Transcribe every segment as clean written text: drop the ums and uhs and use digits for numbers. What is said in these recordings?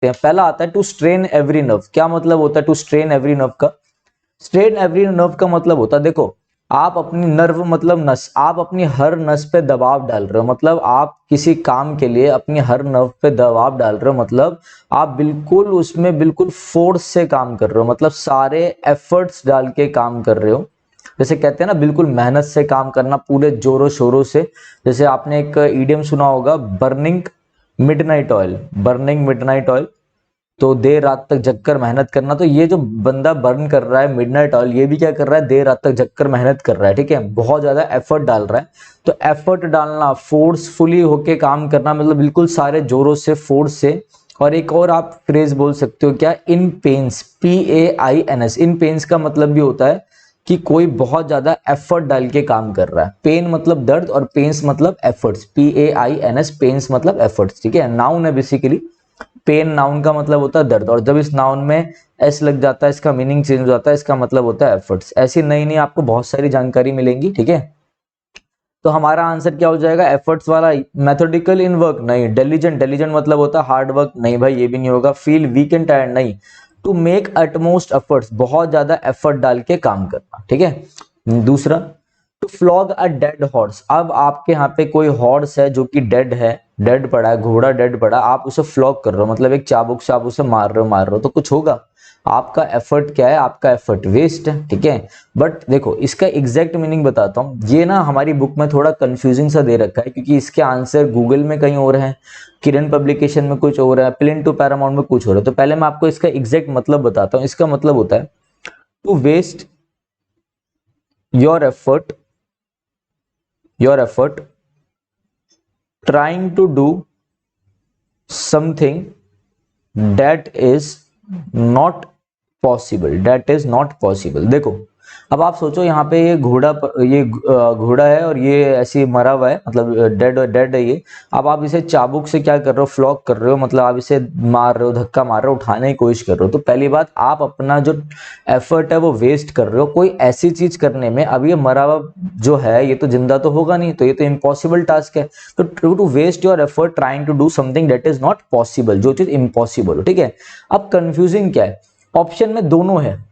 हैं। पहला आता है टू स्ट्रेन एवरी नर्व। क्या मतलब होता है टू स्ट्रेन एवरी नर्व का? स्ट्रेन एवरी नर्व का मतलब होता है, देखो आप अपनी नर्व मतलब नस, आप अपनी हर नस पे दबाव डाल रहे हो, मतलब आप किसी काम के लिए अपनी हर नर्व पे दबाव डाल रहे हो, मतलब आप बिल्कुल उसमें बिल्कुल फोर्स से काम कर रहे हो, मतलब सारे एफर्ट्स डाल के काम कर रहे हो। जैसे कहते हैं ना बिल्कुल मेहनत से काम करना, पूरे जोरों शोरों से। जैसे आपने एक ईडियम सुना होगा, burning midnight oil, burning midnight oil, तो देर रात तक जगकर मेहनत करना। तो ये जो बंदा बर्न कर रहा है मिडनाइट ऑयल, ये भी क्या कर रहा है, देर रात तक जगकर मेहनत कर रहा है, ठीक है, बहुत ज्यादा एफर्ट डाल रहा है। तो एफर्ट डालना, फोर्सफुली होके काम करना, मतलब बिल्कुल सारे जोरों से, फोर्स से। और एक और आप फ्रेज बोल सकते हो क्या, इन पेन्स, PAINS, इन पेन्स का मतलब भी होता है कि कोई बहुत ज्यादा एफर्ट डाल के काम कर रहा है। पेन मतलब दर्द और पेन्स मतलब एफर्ट्स, PAINS, पेन्स मतलब एफर्ट्स, ठीक है, नाउन है बेसिकली। पेन नाउन का मतलब होता है दर्द, और जब इस नाउन में एस लग जाता है इसका मीनिंग चेंज हो जाता है, इसका मतलब होता है एफर्ट्स। ऐसी नई नई आपको बहुत सारी जानकारी मिलेंगी, ठीक है। तो हमारा आंसर क्या हो जाएगा, एफर्ट्स वाला। मेथोडिकल इन वर्क नहीं, डिलीजेंट, डिलीजेंट मतलब होता है हार्ड वर्क, नहीं भाई ये भी नहीं होगा। फील वीक एंड टायर्ड नहीं। टू मेक अटमोस्ट एफर्ट्स, बहुत ज्यादा एफर्ट डाल के काम करना, ठीक है। दूसरा, to flog a dead horse. अब आपके यहाँ पे कोई हॉर्स है जो कि डेड है, डेड पड़ा है, घोड़ा डेड पड़ा, आप उसे फ्लॉग कर रहे हो, मतलब एक चाबुक से आप उसे मार रहे हो, तो कुछ होगा। आपका एफर्ट क्या है, आपका एफर्ट वेस्ट है, ठीक है। बट देखो इसका एग्जैक्ट मीनिंग बताता हूँ, ये ना हमारी बुक में थोड़ा कंफ्यूजिंग सा दे रखा है, क्योंकि इसके आंसर गूगल में कहीं और है, किरण पब्लिकेशन में कुछ और है, प्लेन टू पैरामाउंट में कुछ और है। तो पहले मैं आपको इसका एग्जैक्ट मतलब बताता हूँ। इसका मतलब होता है to waste your effort, your effort trying to do something that is not possible, that is not possible। देखो अब आप सोचो यहाँ पे ये घोड़ा, ये घोड़ा है और ये ऐसे मरा हुआ है, मतलब डेड डेड है ये। अब आप इसे चाबुक से क्या कर रहे हो, फ्लॉग कर रहे हो, मतलब आप इसे मार रहे हो, धक्का मार रहे हो, उठाने की कोशिश कर रहे हो। तो पहली बात, आप अपना जो एफर्ट है वो वेस्ट कर रहे हो कोई ऐसी चीज करने में। अब ये मरा हुआ जो है ये तो जिंदा तो होगा नहीं, तो ये तो इम्पॉसिबल टास्क है। तो to waste your effort trying to do something that is not possible, जो चीज इम्पॉसिबल हो, ठीक है। अब कंफ्यूजिंग क्या है, ऑप्शन में दोनों है।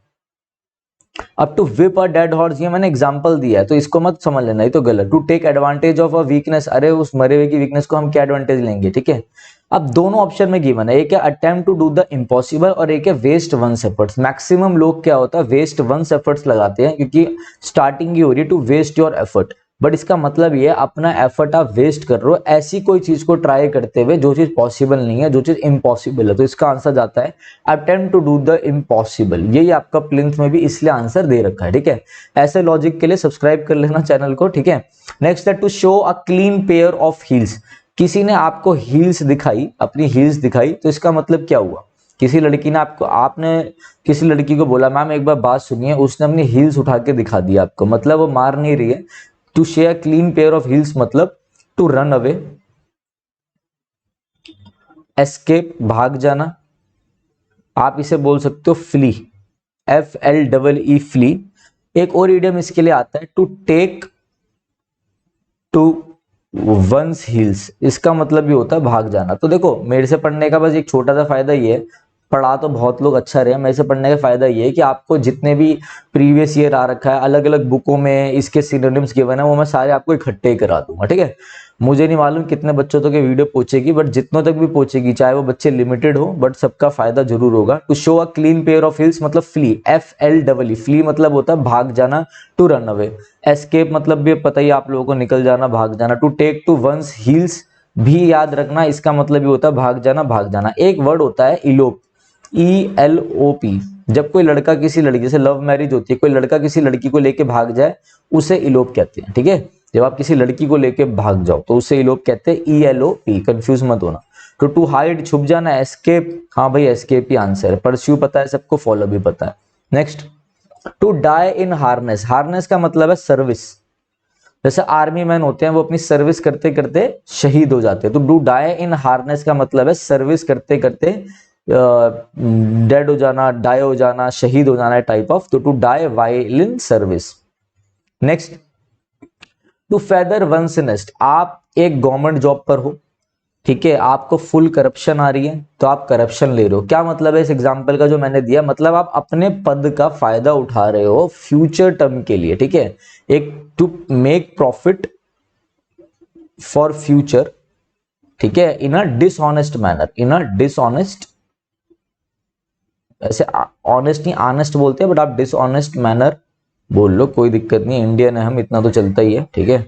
अब to whip a dead horse, ये मैंने एग्जांपल दिया है तो इसको मत समझ लेना, ये तो गलत। To take advantage of a weakness, अरे उस मरे हुए की वीकनेस को हम क्या एडवांटेज लेंगे, ठीक है। अब दोनों ऑप्शन में गिवन है, एक है attempt to do the impossible और एक है वेस्ट वंस एफर्ट्स। मैक्सिमम लोग क्या होता है, वेस्ट वंस एफर्ट्स लगाते हैं, क्योंकि स्टार्टिंग ही हो रही है to waste your effort. But इसका मतलब ये है अपना एफर्ट आप वेस्ट कर रहे हो ऐसी कोई चीज को ट्राई करते हुए जो चीज पॉसिबल नहीं है, जो चीज इम्पॉसिबल है। तो इसका आंसर जाता है attempt to do the impossible. यही आपका प्लिंथ में भी इसलिए आंसर दे रखा है, ठीक है। ऐसे लॉजिक के लिए सब्सक्राइब कर लेना चैनल को, ठीक है। नेक्स्ट है to show a clean pair of heels. किसी ने आपको हील्स दिखाई, अपनी हील्स दिखाई, तो इसका मतलब क्या हुआ, किसी लड़की ने आपको, आपने किसी लड़की को बोला मैम एक बार बात सुनिए, उसने अपनी हील्स उठा के दिखा दिया आपको, मतलब वो मार नहीं रही है। To share clean pair of heels मतलब टू रन अवे, एस्केप भाग जाना, आप इसे बोल सकते हो फ्ली, FLEE फ्ली। एक और इडियम इसके लिए आता है to take to one's heels, इसका मतलब भी होता है भाग जाना। तो देखो मेरे से पढ़ने का बस एक छोटा सा फायदा ये है, पढ़ा तो बहुत लोग अच्छा रहे, मेरे से पढ़ने का फायदा ये है कि आपको जितने भी प्रीवियस ईयर आ रखा है अलग अलग बुकों में इसके सिनोनिम्स गिवन है वो मैं सारे आपको इकट्ठे ही करा दूंगा, ठीक है। मुझे नहीं मालूम कितने बच्चों तक ये वीडियो पहुंचेगी, बट जितनों तक भी पहुंचेगी, चाहे वो बच्चे लिमिटेड हो, बट सबका फायदा जरूर होगा। To show a clean pair of heels मतलब फ्ली, FLEE फ्ली मतलब होता है भाग जाना, टू रन अवे। एस्केप मतलब भी पता ही आप लोगों को, निकल जाना, भाग जाना। To take to one's heels भी याद रखना, इसका मतलब भी होता है भाग जाना, भाग जाना। एक वर्ड होता है इलोप, ELOP। जब कोई लड़का किसी लड़की से, लव मैरिज होती है, कोई लड़का किसी लड़की को लेके भाग जाए उसे इलोप कहते हैं, ठीक है। जब आप किसी लड़की को लेके भाग जाओ तो उसे इलोप कहते हैं, ELOP, कंफ्यूज मत होना। तो टू हाइड छुप जाना, एस्केप, हाँ भाई एस्केप ही आंसर है। परस्यू पता है सबको, फॉलो भी पता है। Next, to die in harness, harness का मतलब है सर्विस। जैसे आर्मी मैन होते हैं वो अपनी सर्विस करते करते शहीद हो जाते हैं, तो डू डाई इन हार्नेस का मतलब है सर्विस करते करते डेड हो जाना, डाई हो जाना, शहीद हो जाना टाइप ऑफ। तो to die while in service. Next, to feather one's nest, आप एक गवर्नमेंट जॉब पर हो, ठीक है, आपको फुल करप्शन आ रही है तो आप करप्शन ले रहे हो। क्या मतलब है इस एग्जांपल का जो मैंने दिया, मतलब आप अपने पद का फायदा उठा रहे हो फ्यूचर टर्म के लिए, ठीक है, एक to make profit for future, ठीक है, in a dishonest manner, in a dishonest, ऐसे ऑनेस्ट नहीं ऑनेस्ट बोलते हैं बट आप डिसऑनेस्ट मैनर बोल लो, कोई दिक्कत नहीं, इंडियन है हम, इतना तो चलता ही है, ठीक है।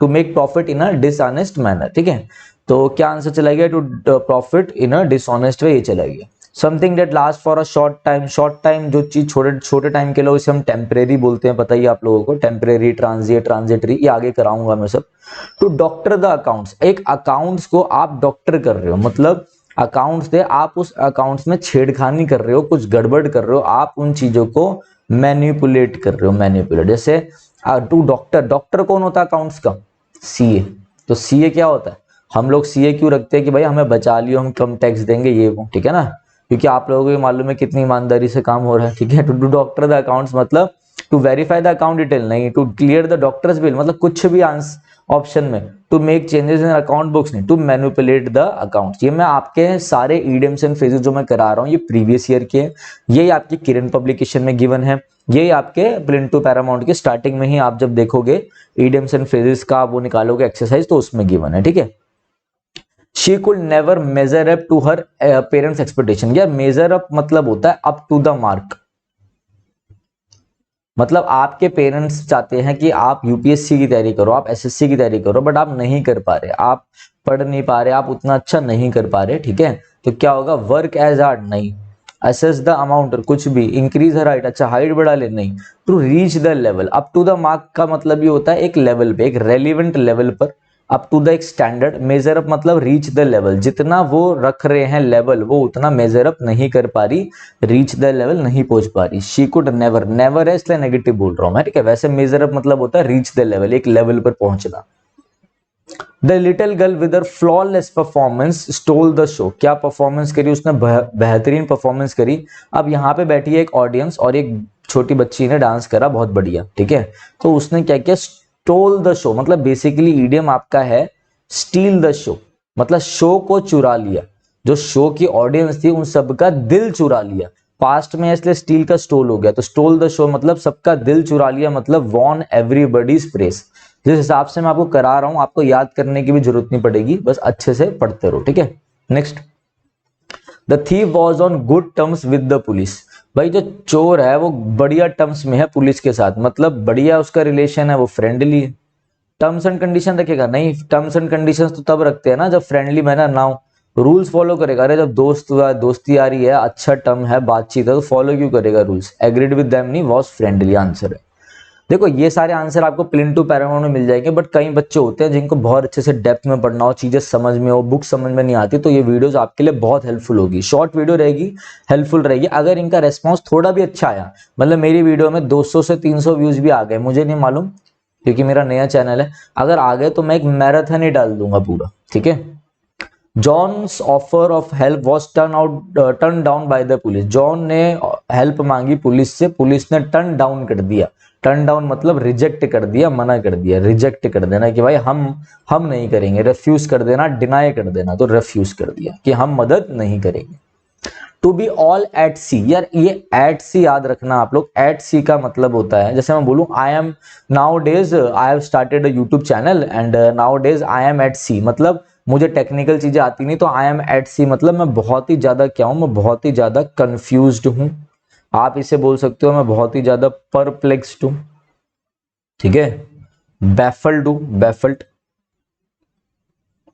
To make profit in a dishonest manner, ठीक है, तो क्या आंसर चला गया, to profit in a dishonest way, ये चला गया। Something that last for a short time, short time जो चीज छोटे छोटे टाइम के लिए, इसे हम टेम्परेरी बोलते हैं, पता ही आप लोगों को, टेम्परेरी, ट्रांजिट, ट्रांजिटरी, ये आगे कराऊंगा मैं सब। टू डॉक्टर द अकाउंट्स, एक अकाउंट्स को आप डॉक्टर कर रहे हो, मतलब अकाउंट्स थे, आप उस अकाउंट्स में छेड़खानी कर रहे हो, कुछ गड़बड़ कर रहे हो, आप उन चीजों को मैनिपुलेट कर रहे हो, मैनिपुलेट। जैसे टू डॉक्टर, डॉक्टर कौन होता है अकाउंट्स का, सीए। तो सीए क्या होता है, हम लोग सीए क्यों रखते हैं कि भाई हमें बचा लियो, हम कम टैक्स देंगे, ये वो, ठीक है ना, क्योंकि आप लोगों को मालूम है कितनी ईमानदारी से काम हो रहा है, ठीक है। To do doctor the accounts मतलब to verify the account detail, नहीं to clear the doctors bill, मतलब कुछ भी ऑप्शन में, to make changes in account books नहीं, टू मैनिपुलेट द अकाउंट्स। ये मैं आपके सारे ईडियम्स एंड फ्रेजेस जो मैं करा रहा हूँ ये प्रीवियस ईयर के, ये आपकी किरण पब्लिकेशन में गिवन है, ये आपके प्लिंटू पैरामाउंट के स्टार्टिंग में ही आप जब देखोगे ईडियम्स एंड फ्रेजेस का वो निकालोगे एक्सरसाइज, तो उसमें गिवन है, ठीक है। She could never measure up to her parents expectation, या मेजर अप मतलब होता है अप टू द मार्क, मतलब आपके पेरेंट्स चाहते हैं कि आप यूपीएससी की तैयारी करो, आप एसएससी की तैयारी करो, बट आप नहीं कर पा रहे, आप पढ़ नहीं पा रहे, आप उतना अच्छा नहीं कर पा रहे, ठीक है, तो क्या होगा, वर्क एज हार्ड नहीं, असेस द अमाउंट कुछ भी, इंक्रीज हर हाइट, अच्छा हाइट बढ़ा ले नहीं, to reach the level, up to the mark का मतलब ये होता है एक लेवल पे, एक रेलिवेंट लेवल पर, अप टू द एक स्टैंडर्ड, मेजर अप मतलब रीच द लेवल, जितना वो रख रहे हैं लेवल वो उतना मेजर अप नहीं कर पा रही, रीच द लेवल नहीं पहुंच पा रही। शी कुड नेवर, नेवर है इसलिए नेगेटिव बोल रहा हूं मैं, ठीक है, वैसे मेजर अप मतलब होता है रीच द लेवल, एक लेवल पर पहुंचना। The little girl with her flawless performance stole the show, क्या परफॉर्मेंस करी उसने, बेहतरीन परफॉर्मेंस करी। अब यहाँ पे बैठी है एक ऑडियंस और एक छोटी बच्ची ने डांस करा बहुत बढ़िया, ठीक है, तो उसने क्या किया, स्टोल द शो, मतलब बेसिकली ईडियम आपका है स्टील द शो, मतलब शो को चुरा लिया, जो शो की ऑडियंस थी उन सबका दिल चुरा लिया, पास्ट में इसलिए स्टील का स्टोल हो गया, तो स्टोल द शो मतलब सबका दिल चुरा लिया, मतलब वॉन एवरीबॉडीज प्रेस। जिस हिसाब से मैं आपको करा रहा हूं आपको याद करने की भी जरूरत नहीं पड़ेगी, बस अच्छे से पढ़ते रहो, ठीक है। Next, the thief was on good terms with the police, भाई जो चोर है वो बढ़िया टर्म्स में है पुलिस के साथ, मतलब बढ़िया उसका रिलेशन है, वो फ्रेंडली है। टर्म्स एंड कंडीशन रखेगा नहीं, टर्म्स एंड कंडीशंस तो तब रखते हैं ना जब फ्रेंडली मैनर ना हो, रूल्स फॉलो करेगा, अरे जब दोस्ती आ रही है, अच्छा टर्म है, बातचीत है, तो फॉलो क्यों करेगा रूल्स, एग्रीड विद देम नहीं, वॉज फ्रेंडली, आंसर है। देखो ये सारे आंसर आपको प्लिंटू पैरामाउंट में मिल जाएंगे, बट कई बच्चे होते हैं जिनको बहुत अच्छे से डेप्थ में पढ़ना हो, चीजें समझ में हो, बुक समझ में नहीं आती, तो ये वीडियोस आपके लिए बहुत हेल्पफुल होगी, शॉर्ट वीडियो रहेगी, हेल्पफुल रहेगी। अगर इनका रेस्पॉन्स थोड़ा भी अच्छा आया, मतलब मेरी वीडियो में 200 से 300 व्यूज भी आ गए, मुझे नहीं मालूम क्योंकि मेरा नया चैनल है, अगर आ गए तो मैं एक मैराथन ही डाल दूंगा पूरा, ठीक है। John's offer of help was turn down by the police, John ने हेल्प मांगी पुलिस से, पुलिस ने टर्न डाउन कर दिया, टर्न डाउन मतलब रिजेक्ट कर दिया, मना कर दिया, रिजेक्ट कर देना कि भाई हम नहीं करेंगे, रेफ्यूज कर देना, डिनाई कर देना, तो रेफ्यूज कर दिया कि हम मदद नहीं करेंगे। टू बी ऑल एट सी, यार ये एट सी याद रखना आप लोग, एट सी का मतलब होता है, जैसे मैं बोलूं I am nowadays I have started a YouTube channel and nowadays I am at sea, मतलब मुझे टेक्निकल चीजें आती नहीं, तो आई एम एट सी मतलब मैं बहुत ही ज्यादा क्या हूं, मैं बहुत ही ज्यादा कंफ्यूज्ड हूं, आप इसे बोल सकते हो मैं बहुत ही ज्यादा परप्लेक्स्ड हूं, ठीक है, बैफल्ड हूं, बैफल्ड,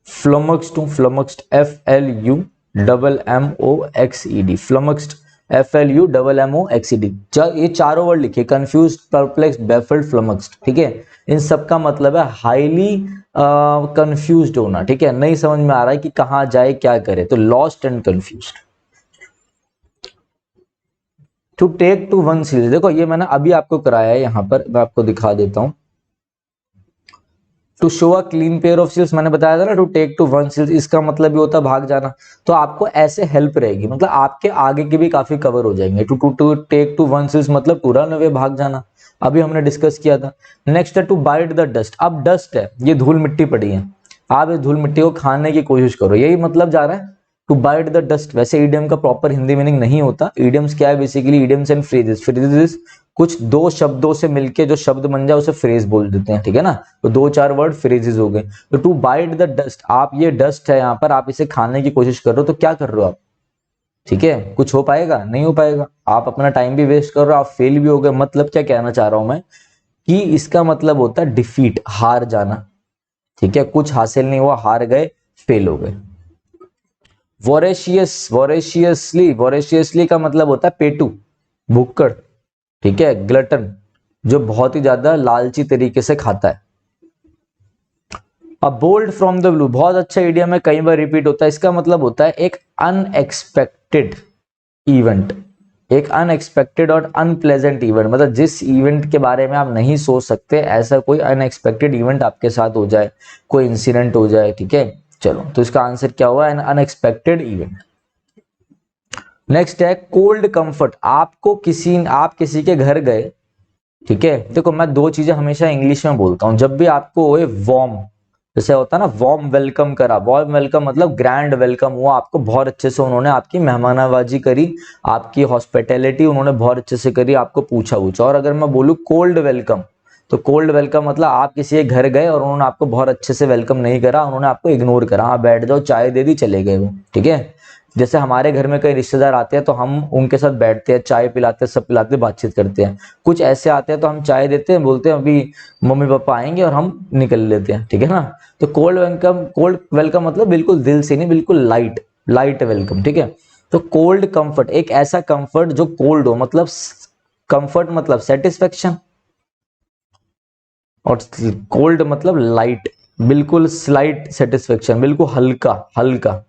फ्लमक्स्ड हूं, फ्लमक्स्ड, FLUMMOXED, फ्लमक्स्ड, FLUMMOXED, ये चारों वर्ड लिखिए, कंफ्यूज्ड, परप्लेक्स्ड, बैफल्ड, फ्लमक्स्ड, ठीक है, इन सब का मतलब है हाईली कंफ्यूज्ड होना, ठीक है, नहीं समझ में आ रहा है कि कहां जाए क्या करे, तो lost and confused. To take to one series, देखो ये मैंने अभी आपको कराया है, यहां पर मैं आपको दिखा देता हूं, to show a clean pair of seals, मैंने बताया था ना, to take to one seals, इसका मतलब भी होता है भाग जाना, तो आपको ऐसे हेल्प रहेगी, मतलब आपके आगे के भी काफी कवर हो जाएंगे। To to to take to one seals मतलब टू रन अवे, भाग जाना, अभी हमने डिस्कस किया था। नेक्स्ट है टू बाइट द डस्ट, अब डस्ट है, ये धूल मिट्टी पड़ी है, आप इस धूल मिट्टी को खाने की कोशिश करो, यही मतलब जा रहा है टू बाइट द डस्ट। वैसे ईडियम का प्रॉपर हिंदी मीनिंग नहीं होता। ईडियम्स क्या है basically, idioms and phrases. Phrases कुछ दो शब्दों से मिलके जो शब्द बन जाए उसे फ्रेज बोल देते हैं, ठीक है ना। तो दो चार वर्ड फ्रेजेस हो गए। तो टू बाइट द डस्ट, आप ये डस्ट है यहाँ पर, आप इसे खाने की कोशिश कर रहे हो, तो क्या कर रहे हो आप, ठीक है। कुछ हो पाएगा, नहीं हो पाएगा। आप अपना टाइम भी वेस्ट कर रहे हो, आप फेल भी हो गए। मतलब क्या कहना चाह रहा हूं मैं कि इसका मतलब होता है डिफीट, हार जाना, ठीक है। कुछ हासिल नहीं हुआ, हार गए, फेल हो गए। वोरेशियस, वोरेशियसली, वोरेशियसली का मतलब होता है पेटू, भुक्कड़, ठीक है। ग्लटन, जो बहुत ही ज्यादा लालची तरीके से खाता है। अब बोल्ड फ्रॉम द ब्लू, बहुत अच्छा इडियम है, कई बार रिपीट होता है। इसका मतलब होता है एक अनएक्सपेक्टेड इवेंट, एक अनएक्सपेक्टेड और अनप्लेजेंट इवेंट। मतलब जिस इवेंट के बारे में आप नहीं सोच सकते, ऐसा कोई अनएक्सपेक्टेड इवेंट आपके साथ हो जाए, कोई इंसिडेंट हो जाए, ठीक है। चलो, तो इसका आंसर क्या हुआ, एन अनएक्सपेक्टेड इवेंट। नेक्स्ट है कोल्ड कंफर्ट। आप किसी के घर गए, ठीक है। देखो, मैं दो चीजें हमेशा इंग्लिश में बोलता हूं जब भी आपको वार्म, जैसे होता है ना वार्म वेलकम करा। वार्म वेलकम मतलब ग्रैंड वेलकम हुआ, आपको बहुत अच्छे से उन्होंने आपकी मेहमानवाजी करी, आपकी हॉस्पिटैलिटी उन्होंने बहुत अच्छे से करी, आपको पूछा। और अगर मैं बोलूं कोल्ड वेलकम, तो कोल्ड वेलकम मतलब आप किसी के घर गए और उन्होंने आपको बहुत अच्छे से वेलकम नहीं करा, उन्होंने आपको इग्नोर करा, हाँ बैठ जाओ, चाय दे दी, चले गए वो, ठीक है। जैसे हमारे घर में कई रिश्तेदार आते हैं तो हम उनके साथ बैठते हैं, चाय पिलाते हैं, सब पिलाते, बातचीत करते हैं। कुछ ऐसे आते हैं तो हम चाय देते हैं, बोलते हैं अभी मम्मी पापा आएंगे, और हम निकल लेते हैं, ठीक है ना। तो कोल्ड वेलकम मतलब बिल्कुल दिल से नहीं, बिल्कुल लाइट, लाइट वेलकम, ठीक है। तो कोल्ड कंफर्ट, एक ऐसा कंफर्ट जो कोल्ड हो, मतलब कंफर्ट मतलब सेटिस्फेक्शन, और कोल्ड मतलब लाइट, बिल्कुल स्लाइट सेटिस्फेक्शन, बिल्कुल हल्का हल्का,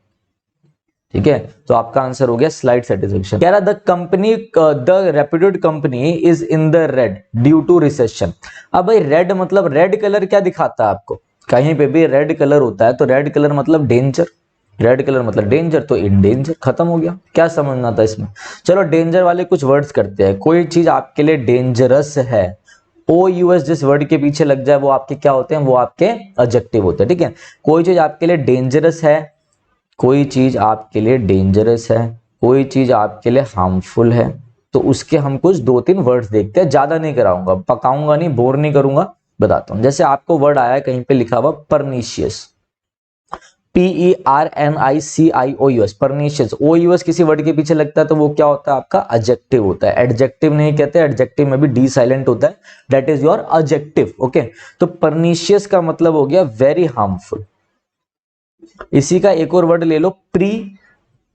ठीक है। तो आपका आंसर हो गया स्लाइट सेटिस्फेक्शन। कह रहा the company, the reputed company is in the red due to recession. अब भाई रेड मतलब, रेड कलर क्या दिखाता है आपको, कहीं पे भी रेड कलर होता है तो रेड कलर मतलब डेंजर, रेड कलर मतलब डेंजर, तो इन डेंजर, खत्म हो गया। क्या समझना था इसमें। चलो डेंजर वाले कुछ वर्ड्स करते हैं। कोई चीज आपके लिए डेंजरस है, ओ यूएस जिस वर्ड के पीछे लग जाए वो आपके क्या होते हैं, वो आपके एडजेक्टिव होते हैं, ठीक है। कोई चीज आपके लिए डेंजरस है, कोई चीज आपके लिए डेंजरस है, कोई चीज आपके लिए हार्मफुल है, तो उसके हम कुछ दो तीन वर्ड्स देखते हैं। ज्यादा नहीं कराऊंगा, पकाऊंगा नहीं, बोर नहीं करूंगा, बताता हूं। जैसे आपको वर्ड आया कहीं पे लिखा हुआ परनीशियस, PERNICIOUS, परनीशियस। ओ यूएस किसी वर्ड के पीछे लगता है तो वो क्या होता है, आपका एडजेक्टिव होता है। एडजेक्टिव नहीं कहते, एडजेक्टिव में भी डी साइलेंट होता है, that is your adjective, okay. तो परनीशियस का मतलब हो गया वेरी हार्मफुल। इसी का एक और वर्ड ले लो, प्री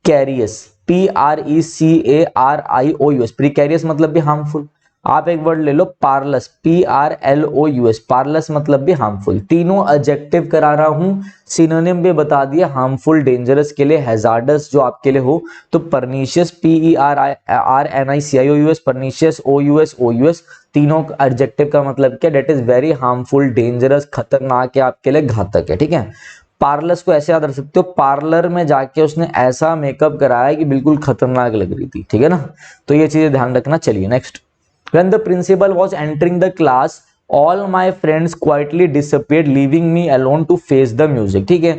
कैरियस, PRECARIOUS, प्रीकैरियस मतलब भी हार्मफुल। आप एक वर्ड ले लो पार्लस, PRLOUS, पार्लस मतलब भी हार्मफुल। तीनों एडजेक्टिव करा रहा हूं, सिनोनिम भी बता दिया, हार्मफुल, डेंजरस के लिए, हैजार्डस जो आपके लिए हो। तो परनीशियस, PERNICIOUS, परनीशियस, OUS, तीनों एडजेक्टिव का मतलब क्या, that is very harmful, dangerous, खतरनाक है, आपके लिए घातक है, ठीक है। पार्लर्स को ऐसे याद रख सकते हो, पार्लर में जाके उसने ऐसा मेकअप कराया कि बिल्कुल खतरनाक लग रही थी, ठीक है ना। तो ये चीजें ध्यान रखना। चलिए next. When the principal was entering the class all my friends quietly disappeared leaving me alone to face the music, ठीक है।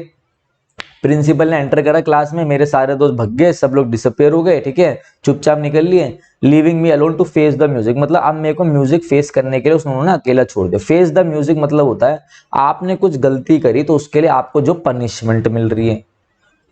प्रिंसिपल ने एंटर करा क्लास में, मेरे सारे दोस्त भग गए, सब लोग डिसअपीयर हो गए, ठीक है, चुपचाप निकल लिए। Leaving me alone to face the music मतलब अब मेरे को म्यूजिक फेस करने के लिए उन्होंने अकेला छोड़ दिया। फेस द म्यूजिक मतलब होता है आपने कुछ गलती करी तो उसके लिए आपको जो पनिशमेंट मिल रही है,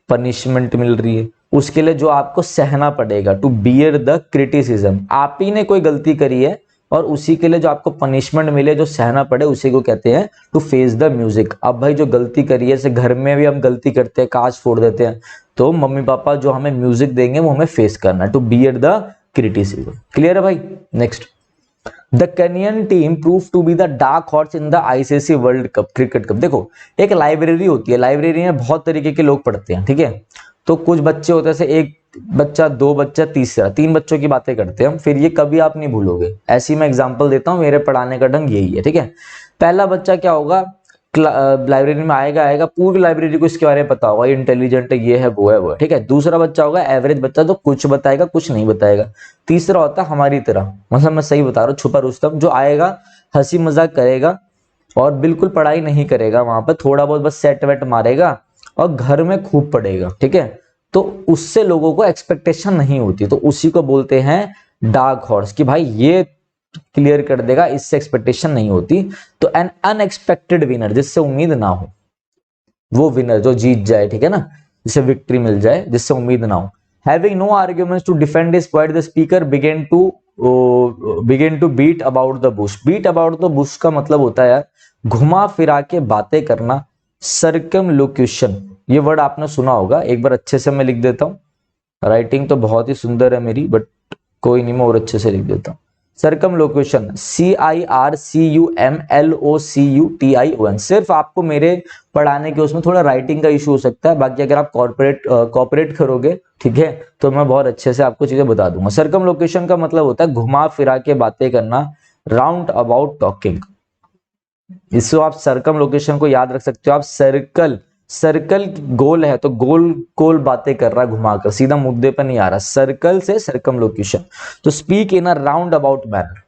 पनिशमेंट मिल रही है, उसके लिए जो आपको सहना पड़ेगा, टू बियर द क्रिटिसिज्म। आप ही ने कोई गलती करी है और उसी के लिए जो आपको पनिशमेंट मिले, जो सहना पड़े, उसी को कहते हैं टू फेस द म्यूजिक। अब भाई जो गलती करी है, जैसे घर में भी हम गलती करते हैं, कांच फोड़ देते हैं, तो मम्मी पापा जो हमें म्यूजिक देंगे वो हमें फेस करना है, to bear the criticism. Clear है भाई। Next, the Kenyan team prove to be the dark horse in the ICC World Cup, cricket cup. देखो, एक लाइब्रेरी होती है, लाइब्रेरी में बहुत तरीके के लोग पढ़ते हैं, ठीक है। तो कुछ बच्चे होते हैं, जैसे एक बच्चा, दो बच्चा, तीसरा, तीन बच्चों की बातें करते हैं हम, फिर ये कभी आप नहीं भूलोगे। ऐसी मैं एग्जांपल देता हूं, मेरे पढ़ाने का ढंग यही है, ठीक है। पहला बच्चा क्या होगा, लाइब्रेरी में आएगा, पूरी लाइब्रेरी को इसके बारे में पता होगा, इंटेलिजेंट है, ये है, वो है, ठीक है। दूसरा बच्चा होगा एवरेज बच्चा, तो कुछ बताएगा, कुछ नहीं बताएगा। तीसरा होता है हमारी तरह, मतलब मैं सही बता रहा हूँ, छुपा रुस्तम, जो आएगा, हंसी मजाक करेगा, और बिल्कुल पढ़ाई नहीं करेगा वहां पर, थोड़ा बहुत बस सेट वेट मारेगा और घर में खूब पढ़ेगा, ठीक है, तो उससे लोगों को एक्सपेक्टेशन नहीं होती, तो उसी को बोलते हैं डार्क हॉर्स, कि भाई ये क्लियर कर देगा, इससे एक्सपेक्टेशन नहीं होती। तो एन अनएक्सपेक्टेड विनर, जिससे उम्मीद ना हो, वो विनर जो जीत जाए, ठीक है ना, जिसे विक्ट्री मिल जाए, जिससे उम्मीद ना हो। Having no arguments to defend his point, the speaker began to beat about the bush. Beat about the bush का मतलब होता है यार घुमा फिरा के बातें करना, circumlocution। ये वर्ड आपने सुना होगा, एक बार अच्छे से मैं लिख देता हूँ। राइटिंग तो बहुत ही सुंदर है मेरी, बट कोई नहीं, मैं और अच्छे से लिख देता हूँ। Circumlocution, CIRCUMLOCUTION। सिर्फ आपको मेरे पढ़ाने के उसमें थोड़ा राइटिंग का इशू हो सकता है, बाकी अगर आप कॉर्पोरेट करोगे, ठीक है, तो मैं बहुत अच्छे से आपको चीजें बता दूंगा। सर्कमलोकेशन का मतलब होता है घुमा फिरा के बातें करना, राउंड अबाउट टॉकिंग। इसको आप सर्कमलोकेशन को याद रख सकते हो आप। सर्कल गोल है तो गोल गोल बातें कर रहा है घुमाकर, सीधा मुद्दे पर नहीं आ रहा, सर्कल से सर्कमलोकेशन। तो speak in a round about manner.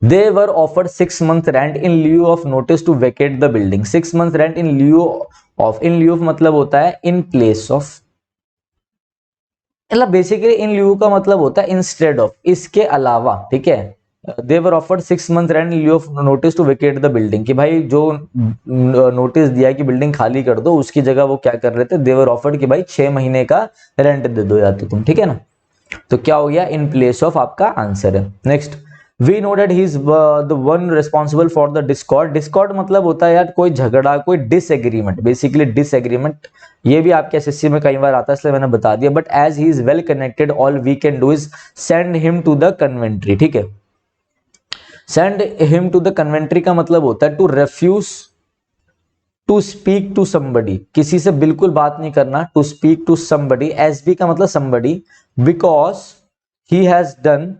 They were offered 6 months rent in lieu of notice to vacate the building. 6 months rent in lieu of मतलब होता है in place of, मतलब बेसिकली इन लिeu का मतलब होता है इंस्टेड ऑफ, इसके अलावा, ठीक है। They were offered 6 month rent in lieu of notice to vacate the building, कि भाई जो नोटिस दिया कि बिल्डिंग खाली कर दो, उसकी जगह वो क्या कर रहे थे, दे वर ऑफर्ड कि भाई 6 महीने का रेंट दे दो या तो तुम, ठीक है ना। तो क्या हो गया, इन प्लेस ऑफ आपका आंसर है। Next, we know that he is the one responsible for the discord. Discord मतलब होता है यार कोई झगड़ा, कोई डिसएग्रीमेंट, बेसिकली डिसएग्रीमेंट। ये भी आपके एसएससी में कई बार आता है, इसलिए मैंने बता दिया। But as he is well connected, all we can do is send him to the Coventry, ठीक है। Send him to the Coventry का मतलब होता है to refuse to speak to somebody, किसी से बिल्कुल बात नहीं करना, to speak to somebody. SB का मतलब somebody, because he has done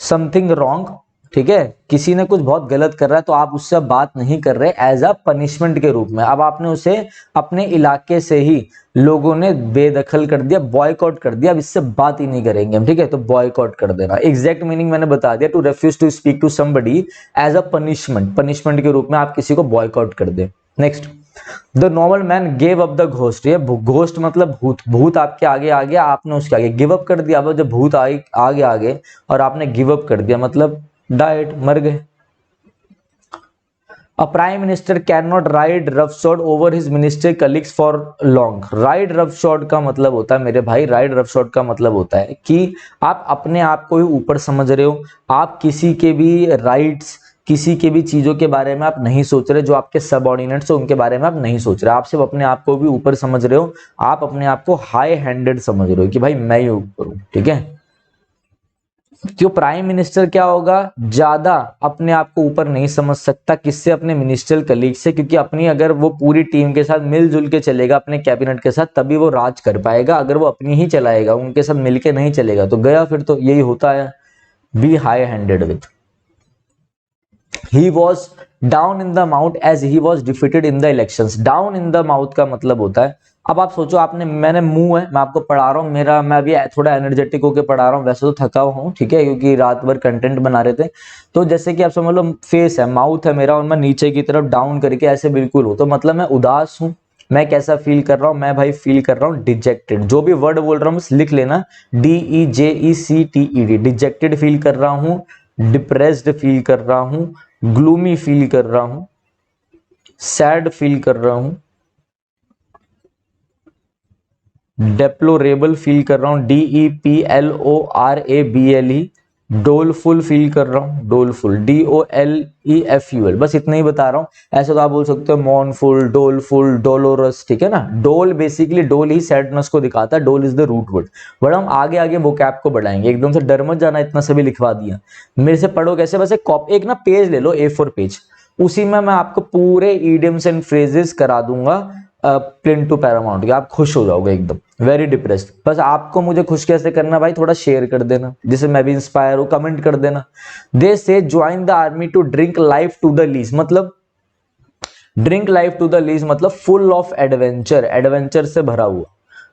something wrong, ठीक है, किसी ने कुछ बहुत गलत कर रहा है तो आप उससे अब बात नहीं कर रहे एज अ पनिशमेंट के रूप में, अब आपने उसे अपने इलाके से ही लोगों ने बेदखल कर दिया, बॉयकॉट कर दिया, अब इससे बात ही नहीं करेंगे हम, ठीक है, तो बॉयकॉट कर देना। एग्जैक्ट मीनिंग मैंने बता दिया, to refuse to speak to somebody as a punishment, punishment के रूप में आप किसी को बॉयकॉट कर दे। Next, the normal man gave up the ghost. ये घोस्ट मतलब भूत, भूत आपके आगे आ गया, आपने उसके आगे गिव अप कर दिया। अब जब भूत आगे आगे और आपने गिव अप कर दिया मतलब डाइड, मर गए। A prime minister cannot ride roughshod over his minister colleagues for long. Ride roughshod का मतलब होता है मेरे भाई, ride roughshod का मतलब होता है कि आप अपने आप को ही ऊपर समझ रहे हो, आप किसी के भी राइट्स, किसी के भी चीजों के बारे में आप नहीं सोच रहे, जो आपके सबऑर्डिनेट्स हैं उनके बारे में आप नहीं सोच रहे, आप सिर्फ अपने आप को भी ऊपर समझ रहे हो, आप अपने आप को हाई हैंडेड समझ रहे हो कि भाई मैं ही ऊपर हूं, ठीक है। जो प्राइम मिनिस्टर क्या होगा, ज्यादा अपने आप को ऊपर नहीं समझ सकता, किससे, अपने मिनिस्ट्रियल कलीग से, क्योंकि अपनी अगर वो पूरी टीम के साथ मिलजुल के चलेगा, अपने कैबिनेट के साथ, तभी वो राज कर पाएगा। अगर वो अपनी ही चलाएगा, उनके साथ मिलके नहीं चलेगा तो गया, फिर तो यही होता है, be high handed with. He was down in the mouth as he was defeated in the elections. Down in the mouth का मतलब होता है, अब आप सोचो, आपने, मैंने मुंह है, मैं आपको पढ़ा रहा हूँ, मेरा, मैं अभी थोड़ा एनर्जेटिक होकर पढ़ा रहा हूँ, वैसे तो थका हुआ हूँ, ठीक है, क्योंकि रात भर कंटेंट बना रहे थे। तो जैसे कि आप समझ लो फेस है, माउथ है मेरा, और मैं नीचे की तरफ डाउन करके ऐसे बिल्कुल हूँ, तो मतलब मैं उदास हूँ। मैं कैसा फील कर रहा हूँ, मैं भाई फील कर रहा हूँ डिजेक्टेड। जो भी वर्ड बोल रहा हूँ बस लिख लेना, DEJECTED, डिजेक्टेड फील कर रहा हूँ, डिप्रेस्ड फील कर रहा हूँ, ग्लूमी फील कर रहा हूं, सैड फील कर रहा हूं, डेप्लोरेबल फील कर रहा हूं, DEPLORABLE, डोलफुल फील कर रहा हूं, डोलफुल, DOLEFUL, बस इतना ही बता रहा हूं। ऐसे तो आप बोल सकते हो मॉर्नफुल, डोलफुल, डोलोरस, ठीक है ना। डोल बेसिकली, डोल ही सैडनेस को दिखाता है, dole is the root word. But हम आगे आगे वोकैब को बढ़ाएंगे, एकदम से डर मत जाना, इतना सभी लिखवा दिया मेरे से। पढ़ो कैसे, बस एक ना पेज ले लो, A4 पेज, उसी में मैं आपको पूरे इडियम्स एंड फ्रेजेस करा दूंगा प्लेन टू पैरामाउंट के, आप खुश हो जाओगे एकदम, वेरी डिप्रेस्ड। बस आपको मुझे खुश कैसे करना भाई, थोड़ा शेयर कर देना, जिससे मैं भी इंस्पायर हूं, कमेंट कर देना। They say join the army to drink life to the lees, मतलब drink life to the lees मतलब फुल ऑफ एडवेंचर, एडवेंचर से भरा हुआ।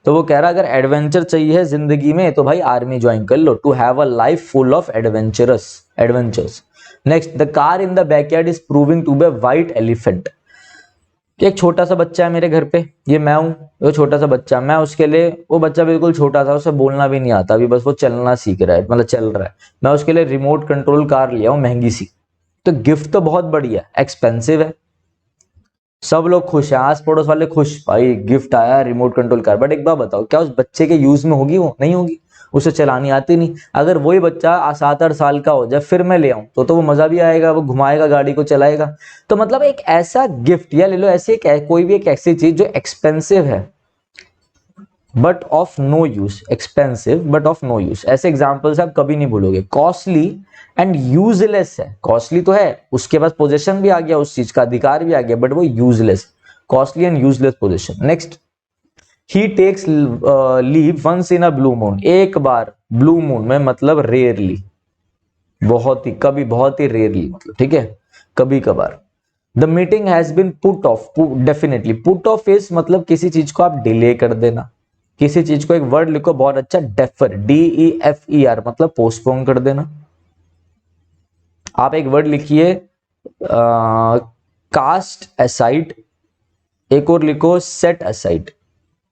तो वो कह रहा अगर एडवेंचर चाहिए जिंदगी में तो भाई आर्मी ज्वाइन कर लो, to have a life full of adventures. Next, the car in the backyard is proving to be white elephant. एक छोटा सा बच्चा है मेरे घर पे, ये मैं हूँ, वो छोटा सा बच्चा, मैं उसके लिए, वो बच्चा बिल्कुल छोटा था, उसे बोलना भी नहीं आता अभी, बस वो चलना सीख रहा है, मतलब चल रहा है, मैं उसके लिए रिमोट कंट्रोल कार लिया हूँ महंगी सी। तो गिफ्ट तो बहुत बढ़िया, एक्सपेंसिव है, सब लोग खुश हैं, आस पड़ोस वाले खुश, भाई गिफ्ट आया रिमोट कंट्रोल कार। बट एक बात बताओ, क्या उस बच्चे के यूज में होगी? वो नहीं होगी, उसे चलानी आती नहीं। अगर वही बच्चा 7-8 साल का हो जाए फिर मैं ले आऊं तो वो मजा भी आएगा, वो घुमाएगा गाड़ी को, चलाएगा। तो मतलब एक ऐसा गिफ्ट, या ले लो ऐसे कोई भी एक ऐसी चीज जो एक्सपेंसिव है but of no use, expensive but of no use, ऐसे एग्जांपल्स आप कभी नहीं भूलोगे। कॉस्टली एंड यूजलेस है, कॉस्टली तो है, उसके पास पोजीशन भी आ गया, उस चीज का अधिकार भी आ गया, बट वो useless, costly and useless position. Next, he takes leave once in a blue moon, एक बार ब्लू मून में, मतलब रेयरली, बहुत ही कभी, बहुत ही रेयरली, मतलब ठीक है, कभी कभार। The meeting has been put off, definitely put off is मतलब किसी चीज को आप डिले कर देना, किसी चीज को, एक वर्ड लिखो बहुत अच्छा, डेफर, DEFER, मतलब पोस्टपोन कर देना। आप एक वर्ड लिखिए कास्ट असाइड, एक और लिखो सेट असाइड,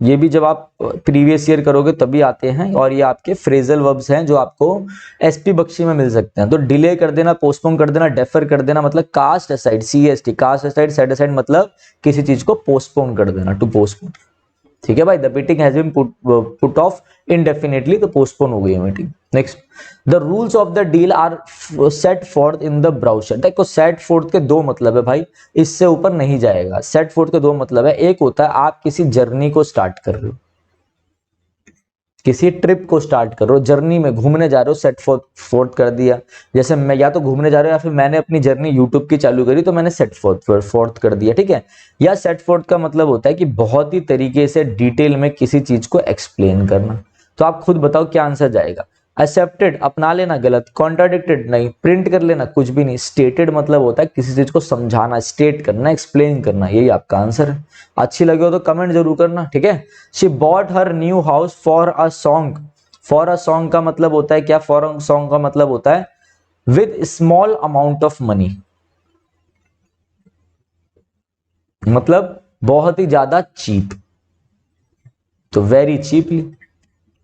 ये भी जब आप प्रीवियस ईयर करोगे तभी आते हैं, और ये आपके फ्रेजल वर्ब्स हैं जो आपको SP बख्शी में मिल सकते हैं। तो डिले कर देना, पोस्टपोन कर देना, डेफर कर देना, मतलब cast aside, CAST, cast aside, set aside, मतलब किसी चीज को पोस्टपोन कर देना, टू पोस्टपोन। ठीक है भाई, the meeting has been put off indefinitely, तो पोस्टपोन हो गई है meeting. Next, the rules of the deal are set forth in the brochure. देखो सेट फोर्थ के दो मतलब है भाई, इससे ऊपर नहीं जाएगा। सेट फोर्थ के दो मतलब है, एक होता है आप किसी जर्नी को स्टार्ट कर रहे हो, किसी ट्रिप को स्टार्ट करो, जर्नी में घूमने जा रहे हो, सेट फोर्थ कर दिया। जैसे मैं या तो घूमने जा रहा हूं, या फिर मैंने अपनी जर्नी यूट्यूब की चालू करी, तो मैंने सेट फोर्थ कर दिया, ठीक है। या सेट फोर्थ का मतलब होता है कि बहुत ही तरीके से डिटेल में किसी चीज को एक्सप्लेन करना। तो आप खुद बताओ क्या आंसर जाएगा। एक्सेप्टेड, अपना लेना, गलत। कॉन्ट्राडिक्टेड, नहीं। प्रिंट कर लेना, कुछ भी नहीं। स्टेटेड मतलब होता है किसी चीज को समझाना, स्टेट करना, एक्सप्लेन करना, यही आपका आंसर है। अच्छी लगे हो तो कमेंट जरूर करना, ठीक है। She bought her new house for a song. For a song का मतलब होता है क्या? फॉर अ सॉन्ग का मतलब होता है with small amount of money, मतलब बहुत ही ज्यादा चीप, तो वेरी चीपली,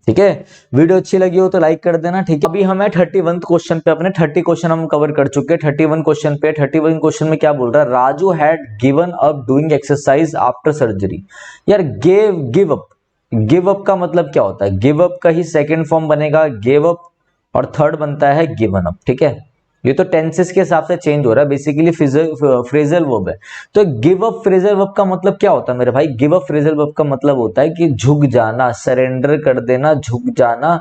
ठीक है। वीडियो अच्छी लगी हो तो लाइक कर देना, ठीक है। अभी हम 31 क्वेश्चन पे, अपने 30 क्वेश्चन हम कवर कर चुके हैं। 31 क्वेश्चन पे, 31 क्वेश्चन में क्या बोल रहा है? Raju had given up doing exercise after surgery. यार गिव अप, गिव अप का मतलब क्या होता है? गिव अप का ही सेकंड फॉर्म बनेगा गिव अप, और थर्ड बनता है गिवन अप, ठीक है। ये तो टेंसेस के हिसाब से चेंज हो रहा है, बेसिकली फ्रेजल वर्ब है। तो गिव अप फ्रेजल वर्ब का मतलब क्या होता है मेरे भाई? गिव अप फ्रेजल वर्ब का मतलब होता है कि झुक जाना, सरेंडर कर देना, झुक जाना,